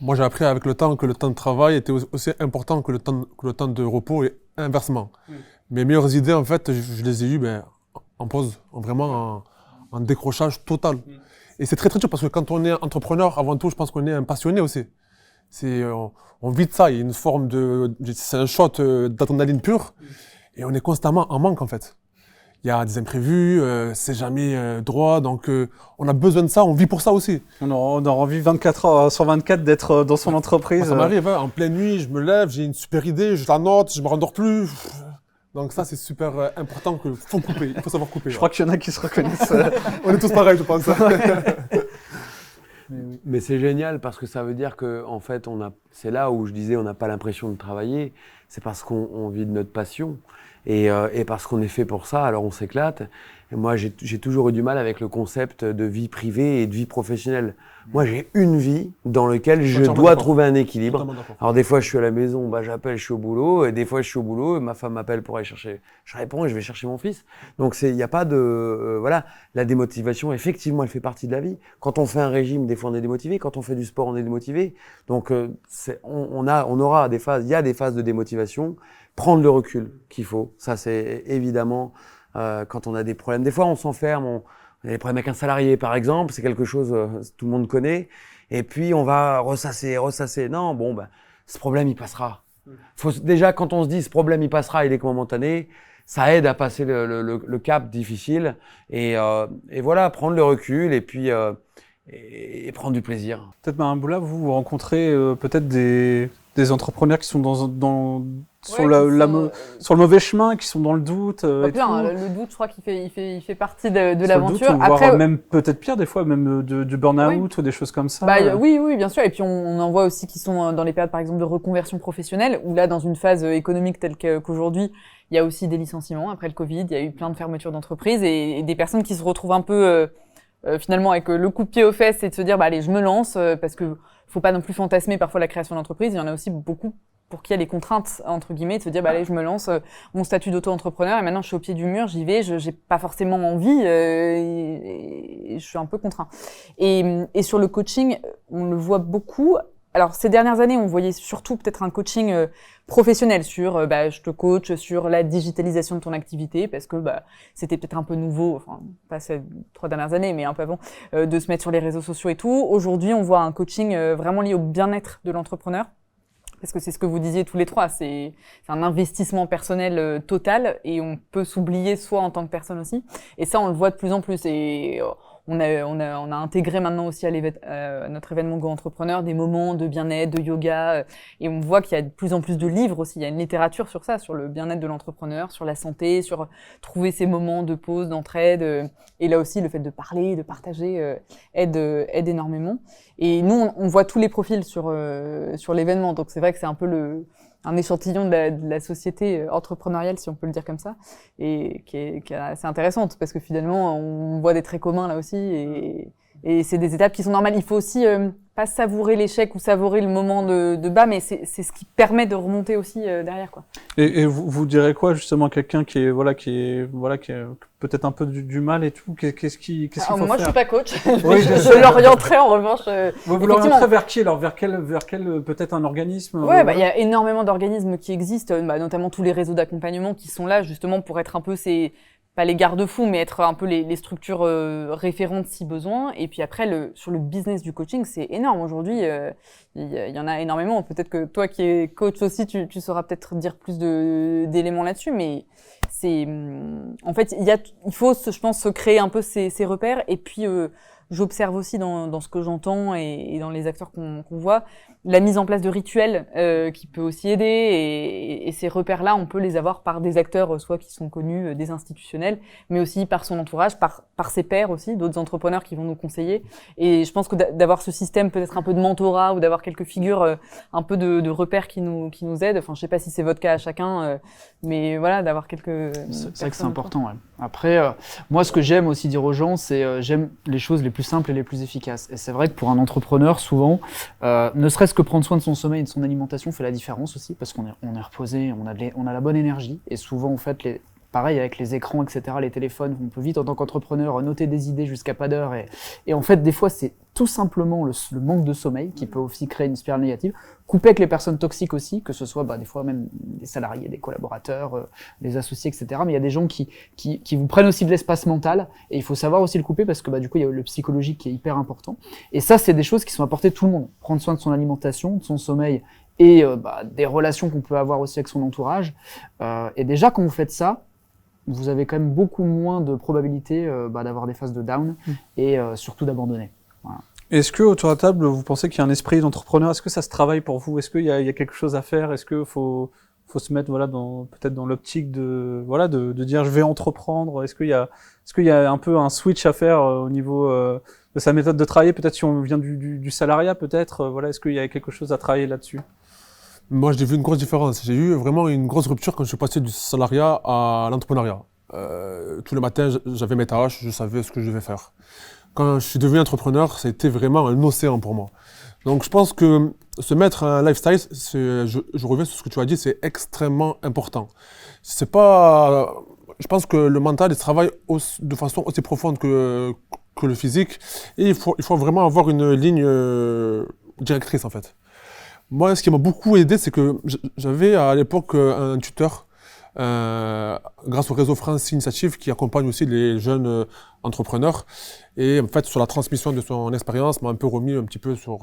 Moi j'ai appris avec le temps que le temps de travail était aussi important que le temps de repos et inversement. Mes meilleures idées en fait je les ai eues en pause, vraiment en décrochage total. Et c'est très très dur parce que quand on est entrepreneur, avant tout, je pense qu'on est un passionné aussi. On vit de ça, il y a une forme c'est un shot d'adrénaline pure et on est constamment en manque en fait. Il y a des imprévus, c'est jamais droit, donc on a besoin de ça, on vit pour ça aussi. On a envie 24 heures sur 24 d'être dans son entreprise. Moi, ça m'arrive, en pleine nuit, je me lève, j'ai une super idée, je la note, je me rendors plus. Donc ça, c'est super important qu'il faut couper, il faut savoir couper. Je crois qu'il y en a qui se reconnaissent. On est tous pareils, je pense. Mais c'est génial parce que ça veut dire que en fait, c'est là où je disais on n'a pas l'impression de travailler, c'est parce qu'on vit de notre passion et parce qu'on est fait pour ça, alors on s'éclate. Et moi, j'ai toujours eu du mal avec le concept de vie privée et de vie professionnelle. Moi, j'ai une vie dans laquelle je dois trouver un équilibre. Alors des fois, je suis à la maison, j'appelle, je suis au boulot, et des fois, je suis au boulot, et ma femme m'appelle pour aller chercher. Je réponds et je vais chercher mon fils. Donc il n'y a pas de voilà, la démotivation. Effectivement, elle fait partie de la vie. Quand on fait un régime, des fois, on est démotivé. Quand on fait du sport, on est démotivé. Donc on aura des phases. Il y a des phases de démotivation. Prendre le recul qu'il faut. Ça, c'est évidemment quand on a des problèmes. Des fois, on s'enferme. On a des problèmes avec un salarié, par exemple. C'est quelque chose tout le monde connaît. Et puis, on va ressasser. Non, ce problème, il passera. Déjà, quand on se dit ce problème, il passera, il est que momentané, ça aide à passer le cap difficile. Et voilà, prendre le recul et puis et prendre du plaisir. Peut-être Marin Boula, vous rencontrez peut-être des des entrepreneurs qui sont sur Ouais, sur le mauvais chemin, qui sont dans le doute. Pas Et plein, tout. hein, le doute, je crois qu'il fait partie de Sur le doute, l'aventure. ou voire Après, même peut-être pire des fois, même du burn-out ou des choses comme ça. oui, bien sûr. Et puis on en voit aussi qui sont dans les périodes, par exemple, de reconversion professionnelle, où là, dans une phase économique telle qu'aujourd'hui, il y a aussi des licenciements après le Covid. Il y a eu plein de fermetures d'entreprises et des personnes qui se retrouvent un peu finalement avec le coup de pied aux fesses et de se dire, allez, je me lance parce que faut pas non plus fantasmer parfois la création d'entreprise. Il y en a aussi beaucoup pour qui il y a les contraintes, entre guillemets, de se dire, allez, je me lance, mon statut d'auto-entrepreneur, et maintenant je suis au pied du mur, j'y vais, j'ai pas forcément envie, et je suis un peu contraint. Et sur le coaching, on le voit beaucoup. Alors, ces dernières années, on voyait surtout peut-être un coaching professionnel sur, je te coach sur la digitalisation de ton activité, parce que c'était peut-être un peu nouveau, enfin, pas ces 3 dernières années, mais un peu avant, de se mettre sur les réseaux sociaux et tout. Aujourd'hui, on voit un coaching vraiment lié au bien-être de l'entrepreneur. Parce que c'est ce que vous disiez tous les trois, c'est un investissement personnel total et on peut s'oublier soi en tant que personne aussi. Et ça, on le voit de plus en plus. Et on a intégré maintenant aussi à notre événement Go Entrepreneur des moments de bien-être, de yoga. Et on voit qu'il y a de plus en plus de livres aussi. Il y a une littérature sur ça, sur le bien-être de l'entrepreneur, sur la santé, sur trouver ces moments de pause, d'entraide. Et là aussi, le fait de parler, de partager aide énormément. Et nous, on voit tous les profils sur l'événement. Donc c'est vrai que c'est un peu un échantillon de la société entrepreneuriale, si on peut le dire comme ça, et qui est assez intéressante parce que finalement, on voit des traits communs là aussi, et c'est des étapes qui sont normales. Il faut aussi pas savourer l'échec ou savourer le moment de bas, mais c'est ce qui permet de remonter aussi derrière, quoi. Et vous direz quoi justement à quelqu'un qui est peut-être un peu du mal et tout, qu'est-ce qu'il faut faire? Moi, je suis pas coach. Oui, je l'orienterai en revanche. Vous l'orienterez vers qui alors? Vers quel peut-être un organisme? Ouais, il y a énormément d'organismes qui existent, notamment tous les réseaux d'accompagnement qui sont là justement pour être un peu pas les garde-fous, mais être un peu les structures référentes si besoin. Et puis après, sur le business du coaching, c'est énorme. Aujourd'hui, il y en a énormément. Peut-être que toi qui es coach aussi, tu sauras peut-être dire plus d'éléments là-dessus, mais en fait, il faut, je pense, se créer un peu ces repères. Et puis, j'observe aussi dans ce que j'entends et dans les acteurs qu'on voit, la mise en place de rituels qui peut aussi aider. Et ces repères-là, on peut les avoir par des acteurs, soit qui sont connus, des institutionnels, mais aussi par son entourage, par ses pairs aussi, d'autres entrepreneurs qui vont nous conseiller. Et je pense que d'avoir ce système, peut-être un peu de mentorat ou d'avoir quelques figures, un peu de repères qui nous aident. Enfin, je sais pas si c'est votre cas à chacun, mais voilà, d'avoir quelques. C'est vrai que c'est important. Ouais. Après, moi, ce que j'aime aussi dire aux gens, c'est j'aime les choses les plus simples et les plus efficaces. Et c'est vrai que pour un entrepreneur, souvent, ne serait-ce que prendre soin de son sommeil et de son alimentation fait la différence aussi, parce qu'on est reposé, on a la bonne énergie. Et souvent, en fait, pareil avec les écrans, etc., les téléphones, on peut vite, en tant qu'entrepreneur, noter des idées jusqu'à pas d'heure. Et en fait, des fois, c'est tout simplement le manque de sommeil qui peut aussi créer une spirale négative. Couper avec les personnes toxiques aussi, que ce soit des fois même des salariés, des collaborateurs, des associés, etc. Mais il y a des gens qui vous prennent aussi de l'espace mental, et il faut savoir aussi le couper parce que du coup, il y a le psychologique qui est hyper important. Et ça, c'est des choses qui sont apportées à tout le monde. Prendre soin de son alimentation, de son sommeil, et des relations qu'on peut avoir aussi avec son entourage. Et déjà, quand vous faites ça, vous avez quand même beaucoup moins de probabilité d'avoir des phases de down et surtout d'abandonner. Voilà. Est-ce que autour de la table, vous pensez qu'il y a un esprit d'entrepreneur? Est-ce que ça se travaille pour vous? Est-ce qu'il y a quelque chose à faire? Est-ce qu'il faut se mettre peut-être dans l'optique de dire je vais entreprendre? Est-ce qu'il y a un peu un switch à faire au niveau de sa méthode de travailler? Peut-être si on vient du salariat, peut-être. Est-ce qu'il y a quelque chose à travailler là-dessus? Moi, j'ai vu une grosse différence. J'ai eu vraiment une grosse rupture quand je suis passé du salariat à l'entrepreneuriat. Tous les matins, j'avais mes tâches, je savais ce que je devais faire. Quand je suis devenu entrepreneur, c'était vraiment un océan pour moi. Donc, je pense que se mettre un lifestyle, je reviens sur ce que tu as dit, c'est extrêmement important. Je pense que le mental, il travaille de façon aussi profonde que le physique. Et il faut vraiment avoir une ligne directrice, en fait. Moi, ce qui m'a beaucoup aidé, c'est que j'avais à l'époque un tuteur, grâce au réseau France Initiative, qui accompagne aussi les jeunes entrepreneurs. Et en fait, sur la transmission de son expérience, m'a un peu remis un petit peu sur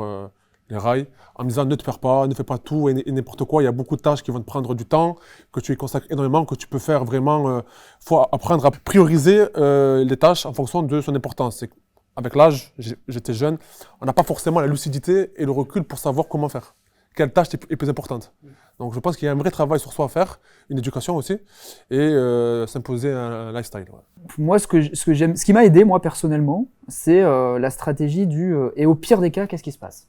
les rails, en me disant ne te perds pas, ne fais pas tout et n'importe quoi. Il y a beaucoup de tâches qui vont te prendre du temps, que tu y consacres énormément, que tu peux faire vraiment. Faut apprendre à prioriser les tâches en fonction de son importance. Avec l'âge, j'étais jeune, on n'a pas forcément la lucidité et le recul pour savoir comment faire. quelle tâche est plus importante. Donc je pense qu'il y a un vrai travail sur soi à faire, une éducation aussi, et s'imposer un lifestyle. Ouais. Moi, ce qui m'a aidé, moi, personnellement, c'est la stratégie du « et au pire des cas, qu'est-ce qui se passe ?»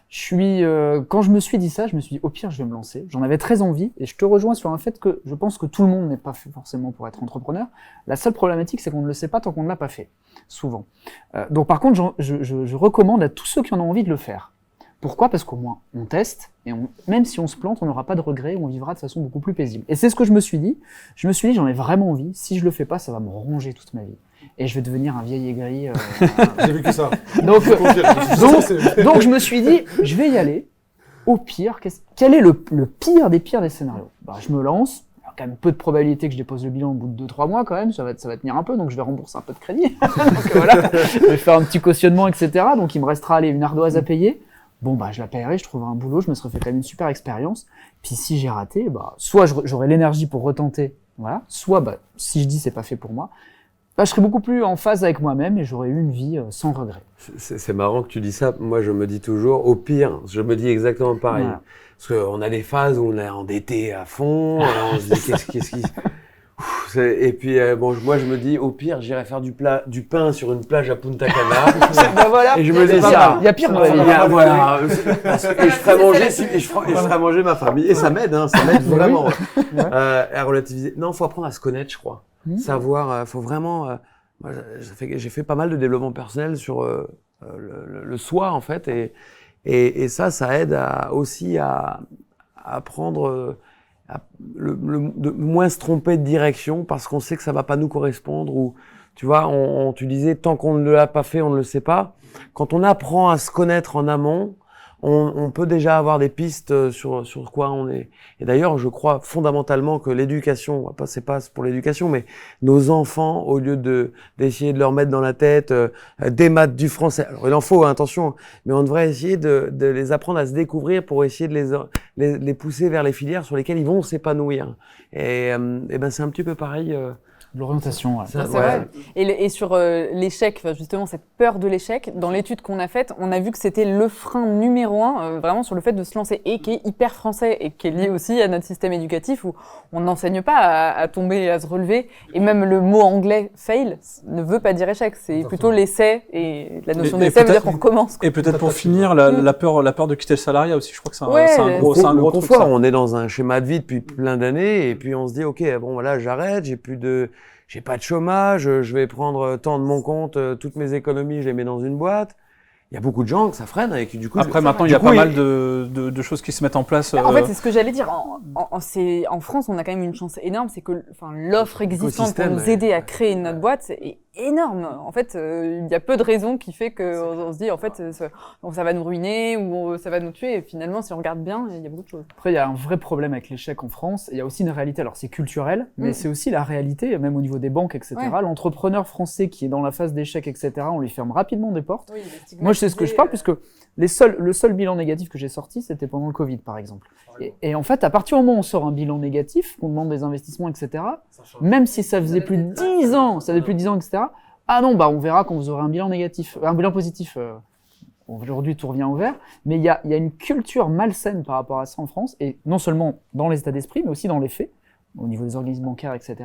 Quand je me suis dit ça, je me suis dit « au pire, je vais me lancer ». J'en avais très envie, et je te rejoins sur un fait que je pense que tout le monde n'est pas fait forcément pour être entrepreneur. La seule problématique, c'est qu'on ne le sait pas tant qu'on ne l'a pas fait, souvent. Donc par contre, je recommande à tous ceux qui en ont envie de le faire. Pourquoi ? Parce qu'au moins, on teste, et même si on se plante, on n'aura pas de regrets, on vivra de façon beaucoup plus paisible. Et c'est ce que je me suis dit. Je me suis dit, j'en ai vraiment envie. Si je le fais pas, ça va me ronger toute ma vie. Et je vais devenir un vieil aigri. J'ai vécu ça. Donc je me suis dit, je vais y aller. Au pire, quel est le pire des pires des scénarios ? Je me lance. Il y a quand même peu de probabilité que je dépose le bilan au bout de 2-3 mois quand même. Ça va tenir un peu, donc je vais rembourser un peu de crédit. Donc voilà, je vais faire un petit cautionnement, etc. Donc il me restera une ardoise à payer. Bon, je la paierai, je trouverai un boulot, je me serais fait quand même une super expérience. Puis si j'ai raté, soit j'aurai l'énergie pour retenter, voilà. Soit, si je dis c'est pas fait pour moi, je serais beaucoup plus en phase avec moi-même et j'aurais eu une vie sans regret. C'est marrant que tu dis ça. Moi, je me dis toujours, au pire, je me dis exactement pareil. Voilà. Parce qu'on a des phases où on est endetté à fond, on se dit qu'est-ce qui... Et puis moi je me dis au pire j'irai faire du pain sur une plage à Punta Cana. Voilà. Et je me dis ça. Il y a pire dans la vie. Voilà. Et je ferai manger ma famille et ça m'aide vraiment à relativiser. Non, faut apprendre à se connaître, je crois. Savoir, faut vraiment. Moi, j'ai fait pas mal de développement personnel sur le soi en fait et ça aide aussi à apprendre. De moins se tromper de direction parce qu'on sait que ça va pas nous correspondre ou tu vois tu disais tant qu'on ne l'a pas fait on ne le sait pas. Quand on apprend à se connaître en amont on peut déjà avoir des pistes sur quoi on est. Et d'ailleurs je crois fondamentalement que l'éducation, c'est pas pour l'éducation mais nos enfants au lieu d'essayer de leur mettre dans la tête des maths, du français, alors il en faut attention, mais on devrait essayer de les apprendre à se découvrir pour essayer de les pousser vers les filières sur lesquelles ils vont s'épanouir. Et c'est un petit peu pareil. L'orientation, ouais. C'est vrai. Et sur l'échec, justement cette peur de l'échec, dans l'étude qu'on a faite, on a vu que c'était le frein numéro 1, vraiment sur le fait de se lancer, et qui est hyper français, et qui est lié aussi à notre système éducatif, où on n'enseigne pas à tomber et à se relever, et même le mot anglais « fail » ne veut pas dire échec, c'est plutôt l'essai, et la notion d'essai veut dire qu'on recommence. Et peut-être pour finir, la peur de quitter le salariat aussi, je crois que c'est un gros truc. Confort, on est dans un schéma de vie depuis plein d'années, et puis on se dit « ok, bon voilà, j'arrête, j'ai pas de chômage, je vais prendre tant de mon compte, toutes mes économies, je les mets dans une boîte. » Il y a beaucoup de gens que ça freine et qui du coup... Après, maintenant, il y a pas mal de choses qui se mettent en place. En fait, c'est ce que j'allais dire. En France, on a quand même une chance énorme, c'est que l'offre existante pour nous aider à créer notre boîte est énorme. En fait, il y a peu de raisons qui fait qu'on se dit, en fait, ça va nous ruiner ou ça va nous tuer. Et finalement, si on regarde bien, il y a beaucoup de choses. Après, il y a un vrai problème avec l'échec en France. Il y a aussi une réalité. Alors, c'est culturel, mais c'est aussi la réalité, même au niveau des banques, etc. Ouais. L'entrepreneur français qui est dans la phase d'échec, etc., on lui ferme rapidement des portes. Oui, moi, je sais ce que je parle, puisque le seul bilan négatif que j'ai sorti, c'était pendant le Covid, par exemple. Et en fait, à partir du moment où on sort un bilan négatif, qu'on demande des investissements, etc., même si ça faisait plus de 10 ans, etc., ah non, on verra quand vous aurez un bilan négatif, un bilan positif. Aujourd'hui, tout revient au vert. Mais il y a une culture malsaine par rapport à ça en France, et non seulement dans les états d'esprit, mais aussi dans les faits, au niveau des organismes bancaires, etc.,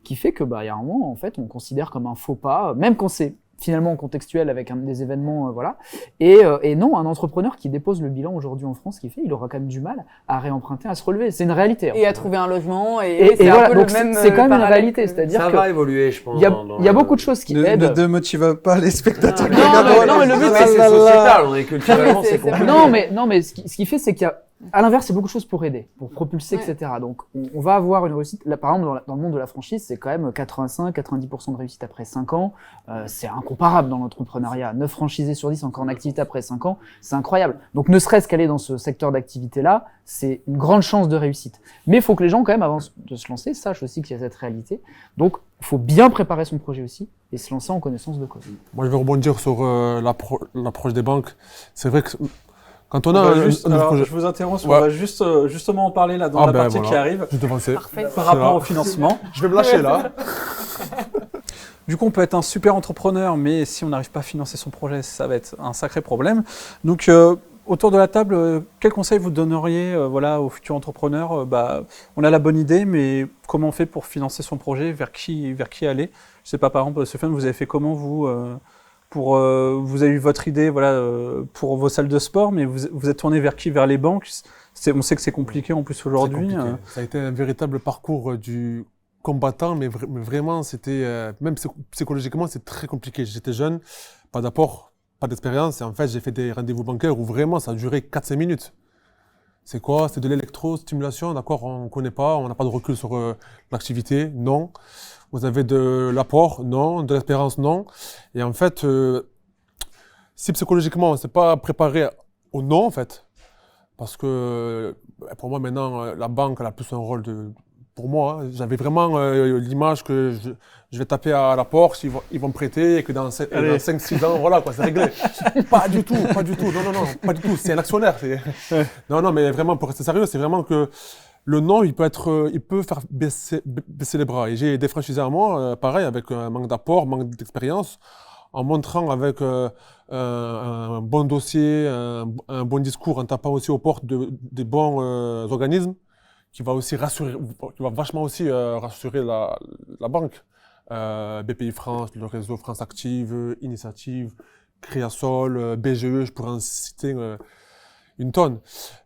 qui fait que, il y a un moment, en fait, on considère comme un faux pas, même quand c'est finalement contextuel avec des événements, voilà. Et non, un entrepreneur qui dépose le bilan aujourd'hui en France, il aura quand même du mal à réemprunter, à se relever. C'est une réalité. Et à trouver un logement, et c'est voilà, un peu donc le même. C'est quand même une réalité, c'est-à-dire ça va évoluer, je pense. Il y a beaucoup de choses qui aident. Ne motive pas les spectateurs. Non, mais le but, c'est sociétal. On est culturellement, c'est compliqué. Non, mais ce qui fait, c'est qu'il y a à l'inverse, il y a beaucoup de choses pour aider, pour propulser, etc. Donc, on va avoir une réussite. Là, par exemple, dans le monde de la franchise, c'est quand même 85-90% de réussite après 5 ans. C'est incomparable dans l'entrepreneuriat. 9 franchisés sur 10 encore en activité après 5 ans, c'est incroyable. Donc, ne serait-ce qu'aller dans ce secteur d'activité-là, c'est une grande chance de réussite. Mais il faut que les gens, quand même, avant de se lancer, sachent aussi qu'il y a cette réalité. Donc, il faut bien préparer son projet aussi et se lancer en connaissance de cause. Moi, je vais rebondir sur l'approche des banques. C'est vrai que quand on a projet... Je vous interromps, on va justement en parler là dans la partie qui arrive. Parfait. Par rapport au financement. Je vais me lâcher là. Du coup, on peut être un super entrepreneur, mais si on n'arrive pas à financer son projet, ça va être un sacré problème. Donc, Autour de la table, quel conseil vous donneriez aux futurs entrepreneurs on a la bonne idée, mais comment on fait pour financer son projet, vers qui aller? Je ne sais pas, par exemple, Stéphane, vous avez fait comment vous avez eu votre idée pour vos salles de sport, mais vous êtes tourné vers qui? Vers les banques? On sait que c'est compliqué en plus aujourd'hui. Ça a été un véritable parcours du combattant, mais vraiment, c'était même psychologiquement, c'est très compliqué. J'étais jeune, pas d'apport, pas d'expérience, et en fait, j'ai fait des rendez-vous bancaires où vraiment ça a duré 4-5 minutes. C'est quoi? C'est de l'électrostimulation, d'accord? On ne connaît pas, on n'a pas de recul sur l'activité, non. Vous avez de l'apport, non. De l'expérience, non. Et en fait, si psychologiquement, on ne s'est pas préparé au non, en fait, parce que pour moi, maintenant, la banque, elle a plus un rôle pour moi, j'avais vraiment l'image que je vais taper à la porte, ils vont me prêter et que dans 5-6 ans, voilà, quoi, c'est réglé. Pas du tout, non, pas du tout, c'est un actionnaire. Non, mais vraiment, pour rester sérieux, c'est vraiment que le non, il peut faire baisser les bras. Et j'ai des franchisés à moi, pareil, avec un manque d'apport, manque d'expérience, en montrant avec un bon dossier, un bon discours, en tapant aussi aux portes des bons organismes, qui va vachement aussi rassurer la banque. BPI France, le réseau France Active, Initiative, Créasol, BGE, je pourrais en citer une tonne.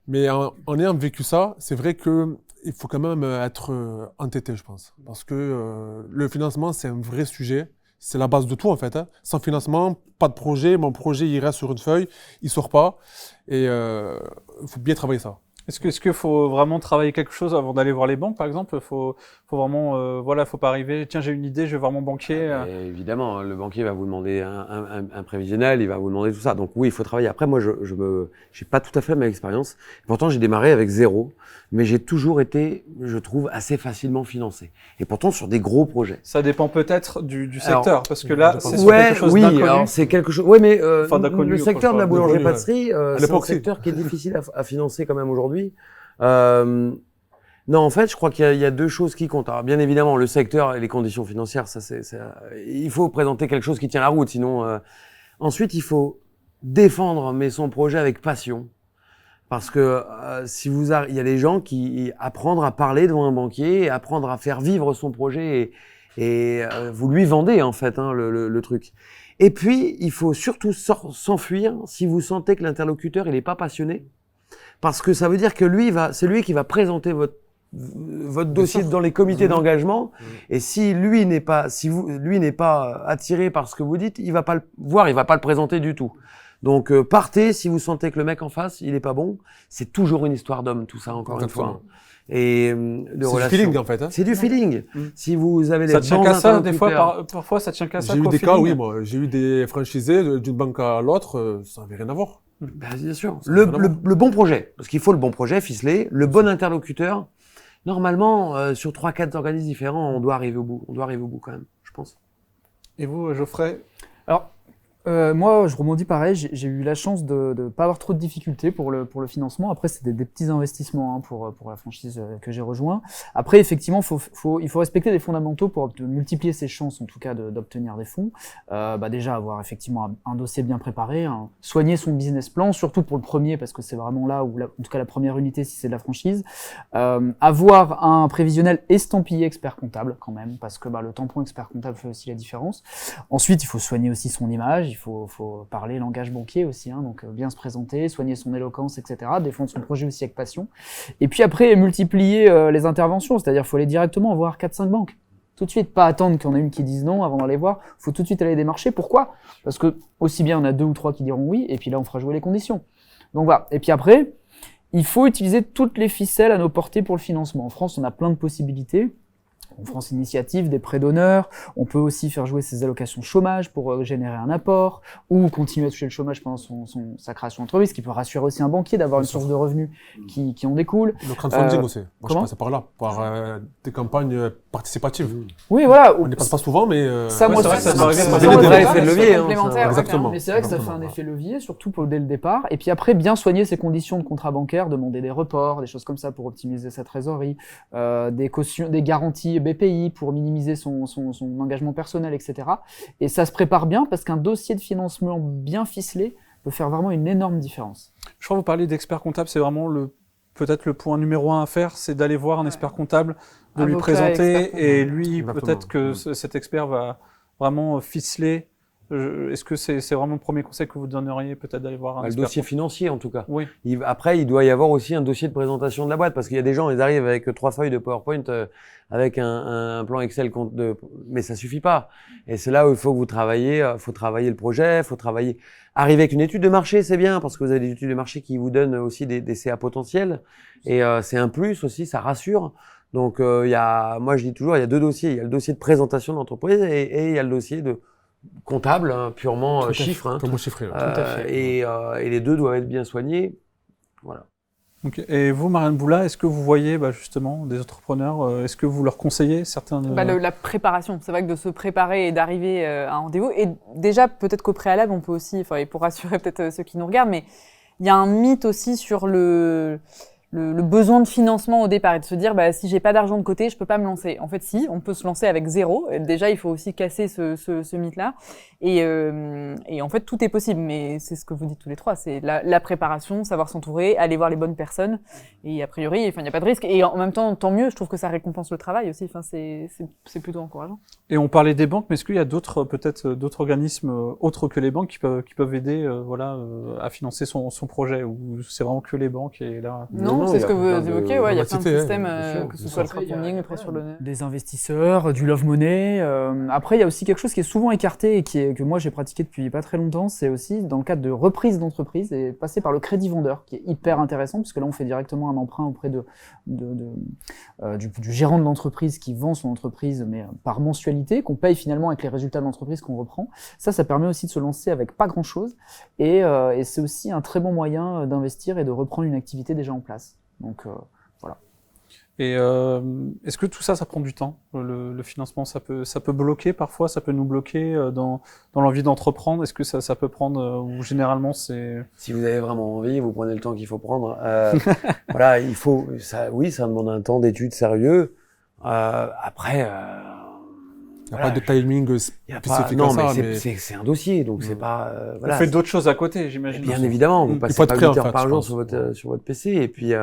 Mais en ayant vécu ça, c'est vrai qu'il faut quand même être entêté, je pense. Parce que le financement, c'est un vrai sujet. C'est la base de tout, en fait. Sans financement, pas de projet. Mon projet, il reste sur une feuille, il sort pas. Et il faut bien travailler ça. Est-ce qu'il faut vraiment travailler quelque chose avant d'aller voir les banques, par exemple? Faut vraiment, faut pas arriver, tiens, j'ai une idée, je vais voir mon banquier. Évidemment, le banquier va vous demander un prévisionnel, il va vous demander tout ça. Donc oui, il faut travailler. Après, moi, j'ai pas tout à fait la même expérience. Pourtant, j'ai démarré avec 0, mais j'ai toujours été, je trouve, assez facilement financé. Et pourtant, sur des gros projets. Ça dépend peut-être du secteur, alors, parce que là, c'est sur quelque chose d'inconnu. Alors c'est quelque chose. Oui, mais d'inconnu, le secteur de la boulangerie-pâtisserie, c'est un l'époque, secteur qui est difficile à financer quand même aujourd'hui. Non, en fait, je crois qu'il y a deux choses qui comptent. Alors, bien évidemment, le secteur et les conditions financières, il faut présenter quelque chose qui tient la route. Sinon, ensuite, il faut défendre son projet avec passion. Parce que il y a des gens qui apprendre à parler devant un banquier, apprendre à faire vivre son projet et vous lui vendez en fait le truc. Et puis, il faut surtout s'enfuir si vous sentez que l'interlocuteur il est pas passionné. Parce que ça veut dire que c'est lui qui va présenter votre dossier dans les comités d'engagement. Et si lui n'est pas attiré par ce que vous dites, il va pas le voir, il va pas le présenter du tout. Donc, partez si vous sentez que le mec en face, il est pas bon. C'est toujours une histoire d'homme, tout ça, encore une fois. Et de relation. C'est du feeling, en fait. C'est du feeling. Si vous avez les ça tient qu'à ça, des fois, parfois, ça tient qu'à ça. J'ai eu des cas, oui, moi. J'ai eu des franchisés d'une banque à l'autre, ça n'avait rien à voir. Ben, bien sûr. Le bon projet. Parce qu'il faut le bon projet ficelé, le bon interlocuteur. Normalement, sur 3-4 organismes différents, on doit arriver au bout. On doit arriver au bout, quand même, je pense. Et vous, Geoffrey? Alors, moi, je rebondis pareil. J'ai eu la chance de pas avoir trop de difficultés pour le financement. Après, c'est des petits investissements pour la franchise que j'ai rejoint. Après, effectivement, il faut respecter des fondamentaux pour multiplier ses chances, en tout cas, d'obtenir des fonds. Déjà, avoir effectivement un dossier bien préparé, soigner son business plan, surtout pour le premier, parce que c'est vraiment là où, en tout cas, la première unité, si c'est de la franchise. Avoir un prévisionnel estampillé expert comptable, quand même, parce que le tampon expert comptable fait aussi la différence. Ensuite, il faut soigner aussi son image. Il faut parler langage banquier aussi, donc bien se présenter, soigner son éloquence, etc., défendre son projet aussi avec passion. Et puis après, multiplier les interventions, c'est-à-dire qu'il faut aller directement voir 4-5 banques. Tout de suite, pas attendre qu'il y en ait une qui dise non avant d'aller voir, il faut tout de suite aller les démarcher. Pourquoi? Parce que aussi bien on a 2 ou 3 qui diront oui, et puis là on fera jouer les conditions. Donc voilà, et puis après, il faut utiliser toutes les ficelles à nos portées pour le financement. En France, on a plein de possibilités. En France Initiative, des prêts d'honneur, on peut aussi faire jouer ses allocations chômage pour générer un apport, ou continuer à toucher le chômage pendant sa création d'entreprise, ce qui peut rassurer aussi un banquier d'avoir une source de revenus qui en découle. Le crowdfunding aussi, moi je passais par là, par des campagnes participatives. Oui, voilà. On n'y passe pas souvent, mais ça peut arriver. Ça fait un effet de levier. Exactement. Mais c'est vrai que ça fait un effet levier, surtout dès le départ. Et puis après, bien soigner ses conditions de contrat bancaire, demander des reports, des choses comme ça pour optimiser sa trésorerie, des cautions, des garanties BPI pour minimiser son engagement personnel, etc. Et ça se prépare bien parce qu'un dossier de financement bien ficelé peut faire vraiment une énorme différence. Je crois que vous parlez d'expert comptable, c'est vraiment peut-être le point numéro 1 à faire, c'est d'aller voir un expert comptable, de lui Avocat, présenter, expert et lui, Exactement. peut-être que cet expert va vraiment ficeler. Est-ce que c'est vraiment le premier conseil que vous donneriez, peut-être d'aller voir un Le expert dossier financier, en tout cas. Oui. Après, il doit y avoir aussi un dossier de présentation de la boîte, parce qu'il y a des gens, ils arrivent avec 3 feuilles de PowerPoint, avec un plan Excel, mais ça suffit pas. Et c'est là où il faut que vous travaillez, faut travailler le projet, faut travailler. Arriver avec une étude de marché, c'est bien, parce que vous avez des études de marché qui vous donnent aussi des CA potentiels. Et c'est un plus aussi, ça rassure. Donc, moi je dis toujours, il y a 2 dossiers. Il y a le dossier de présentation d'entreprise et il y a le dossier de comptable, purement chiffre. Hein. Comment chiffrer Et les 2 doivent être bien soignés. Voilà. Okay. Et vous, Marianne Boula, est-ce que vous voyez justement des entrepreneurs, est-ce que vous leur conseillez certains La préparation, c'est vrai que de se préparer et d'arriver à un rendez-vous, et déjà peut-être qu'au préalable on peut aussi, et pour rassurer peut-être ceux qui nous regardent, mais il y a un mythe aussi sur le besoin de financement au départ et de se dire si j'ai pas d'argent de côté, je peux pas me lancer. En fait, si, on peut se lancer avec 0. Déjà, il faut aussi casser ce mythe-là. Et en fait, tout est possible. Mais c'est ce que vous dites tous les 3. C'est la préparation, savoir s'entourer, aller voir les bonnes personnes. Et a priori, il n'y a pas de risque. Et en même temps, tant mieux. Je trouve que ça récompense le travail aussi. C'est plutôt encourageant. Et on parlait des banques, mais est-ce qu'il y a d'autres organismes autres que les banques qui peuvent aider à financer son projet, ou c'est vraiment que les banques et là Non, c'est ce que vous évoquez, il y a plein de capacités, systèmes, bien sûr, que ce soit le crowdfunding, le prêt sur le... Des investisseurs, du love money. Après, il y a aussi quelque chose qui est souvent écarté et que moi j'ai pratiqué depuis pas très longtemps, c'est aussi dans le cadre de reprise d'entreprise et passer par le crédit vendeur, qui est hyper intéressant, puisque là on fait directement un emprunt auprès du gérant de l'entreprise qui vend son entreprise, mais par mensualité, qu'on paye finalement avec les résultats de l'entreprise qu'on reprend. Ça permet aussi de se lancer avec pas grand-chose, et c'est aussi un très bon moyen d'investir et de reprendre une activité déjà en place. Donc voilà. Et est-ce que tout ça prend du temps, le financement, ça peut bloquer parfois, ça peut nous bloquer dans l'envie d'entreprendre. Est-ce que ça peut prendre, ou généralement c'est... Si vous avez vraiment envie, vous prenez le temps qu'il faut prendre. Voilà, ça demande un temps d'étude sérieux. Après, il n'y a pas de timing spécifique à ça. Mais c'est un dossier, donc c'est pas... Vous faites d'autres choses à côté, j'imagine. Bien évidemment, vous passez pas 8 heures par jour sur votre PC, et puis...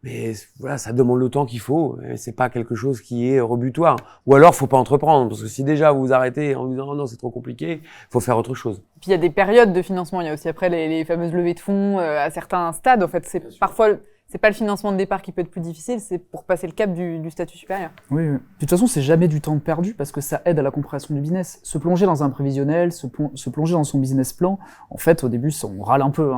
mais voilà, ça demande le temps qu'il faut. C'est pas quelque chose qui est rebutoire. Ou alors, faut pas entreprendre, parce que si déjà vous vous arrêtez en vous disant non, c'est trop compliqué, faut faire autre chose. Puis il y a des périodes de financement. Il y a aussi après les fameuses levées de fonds à certains stades. En fait, c'est pas le financement de départ qui peut être plus difficile, c'est pour passer le cap du statut supérieur. Oui. De toute façon, c'est jamais du temps perdu parce que ça aide à la compréhension du business. Se plonger dans un prévisionnel, se plonger dans son business plan, en fait, au début, on râle un peu,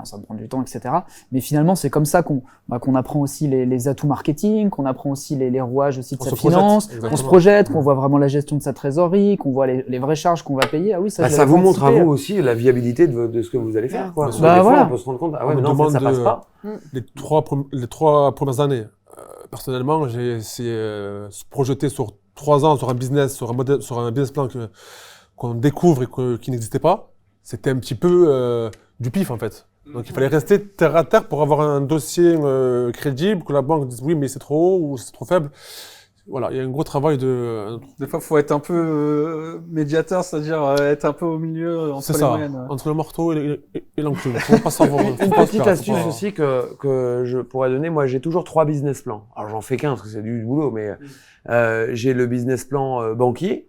ça prend du temps, etc. Mais finalement, c'est comme ça qu'on apprend aussi les atouts marketing, qu'on apprend aussi les rouages aussi de sa finance, qu'on se projette, qu'on voit vraiment la gestion de sa trésorerie, qu'on voit les vraies charges qu'on va payer. Ah oui, ça vous montre à vous aussi la viabilité de ce que vous allez faire, quoi. Voilà. On peut se rendre compte, ça passe pas. Les 3 premières années, personnellement, j'ai essayé de se projeter sur 3 ans sur un business, sur un business plan qu'on découvre et qui n'existait pas. C'était un petit peu du pif, en fait. Donc, il fallait rester terre à terre pour avoir un dossier crédible, que la banque dise oui, mais c'est trop haut ou c'est trop faible. Voilà, il y a un gros travail de... Des fois, il faut être un peu médiateur, c'est-à-dire être un peu au milieu entre les moyennes. Entre le marteau et l'enclume. Faut pas savoir. Une petite astuce aussi que je pourrais donner, moi j'ai toujours 3 business plans. Alors j'en fais qu'un parce que c'est du boulot, mais j'ai le business plan banquier,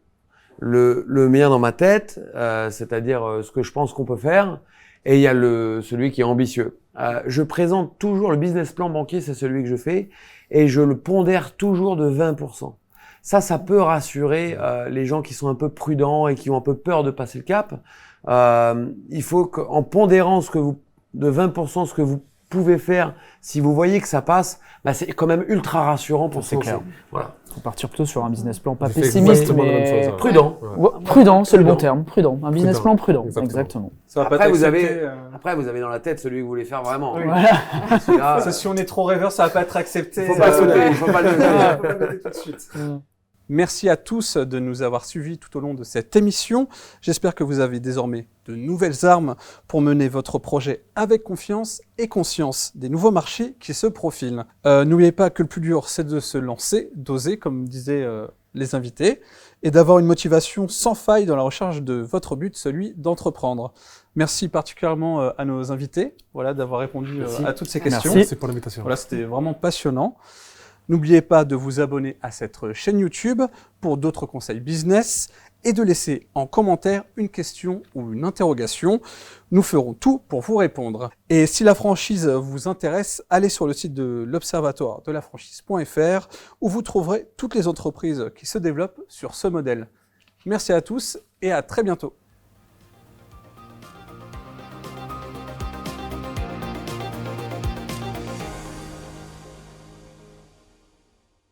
le mien dans ma tête, c'est-à-dire ce que je pense qu'on peut faire, et il y a celui qui est ambitieux. Je présente toujours le business plan banquier, c'est celui que je fais, et je le pondère toujours de 20%. Ça peut rassurer les gens qui sont un peu prudents et qui ont un peu peur de passer le cap. Il faut qu'en pondérant de 20% ce que vous pouvez faire, si vous voyez que ça passe, c'est quand même ultra rassurant pour se lancer. Voilà. Faut partir plutôt sur un business plan pas pessimiste, mais prudent. Prudent, c'est le bon terme. Prudent. Un business plan prudent. Exactement. Après, vous avez dans la tête celui que vous voulez faire vraiment. Oui. Voilà. Si on est trop rêveur, ça va pas être accepté. Faut pas le noter tout de suite. Merci à tous de nous avoir suivis tout au long de cette émission. J'espère que vous avez désormais de nouvelles armes pour mener votre projet avec confiance et conscience des nouveaux marchés qui se profilent. N'oubliez pas que le plus dur, c'est de se lancer, d'oser, comme disait les invités, et d'avoir une motivation sans faille dans la recherche de votre but, celui d'entreprendre. Merci particulièrement à nos invités, voilà, d'avoir répondu à toutes ces questions. Merci pour l'invitation. Voilà, c'était vraiment passionnant. N'oubliez pas de vous abonner à cette chaîne YouTube pour d'autres conseils business et de laisser en commentaire une question ou une interrogation. Nous ferons tout pour vous répondre. Et si la franchise vous intéresse, allez sur le site de l'Observatoire de la franchise.fr où vous trouverez toutes les entreprises qui se développent sur ce modèle. Merci à tous et à très bientôt.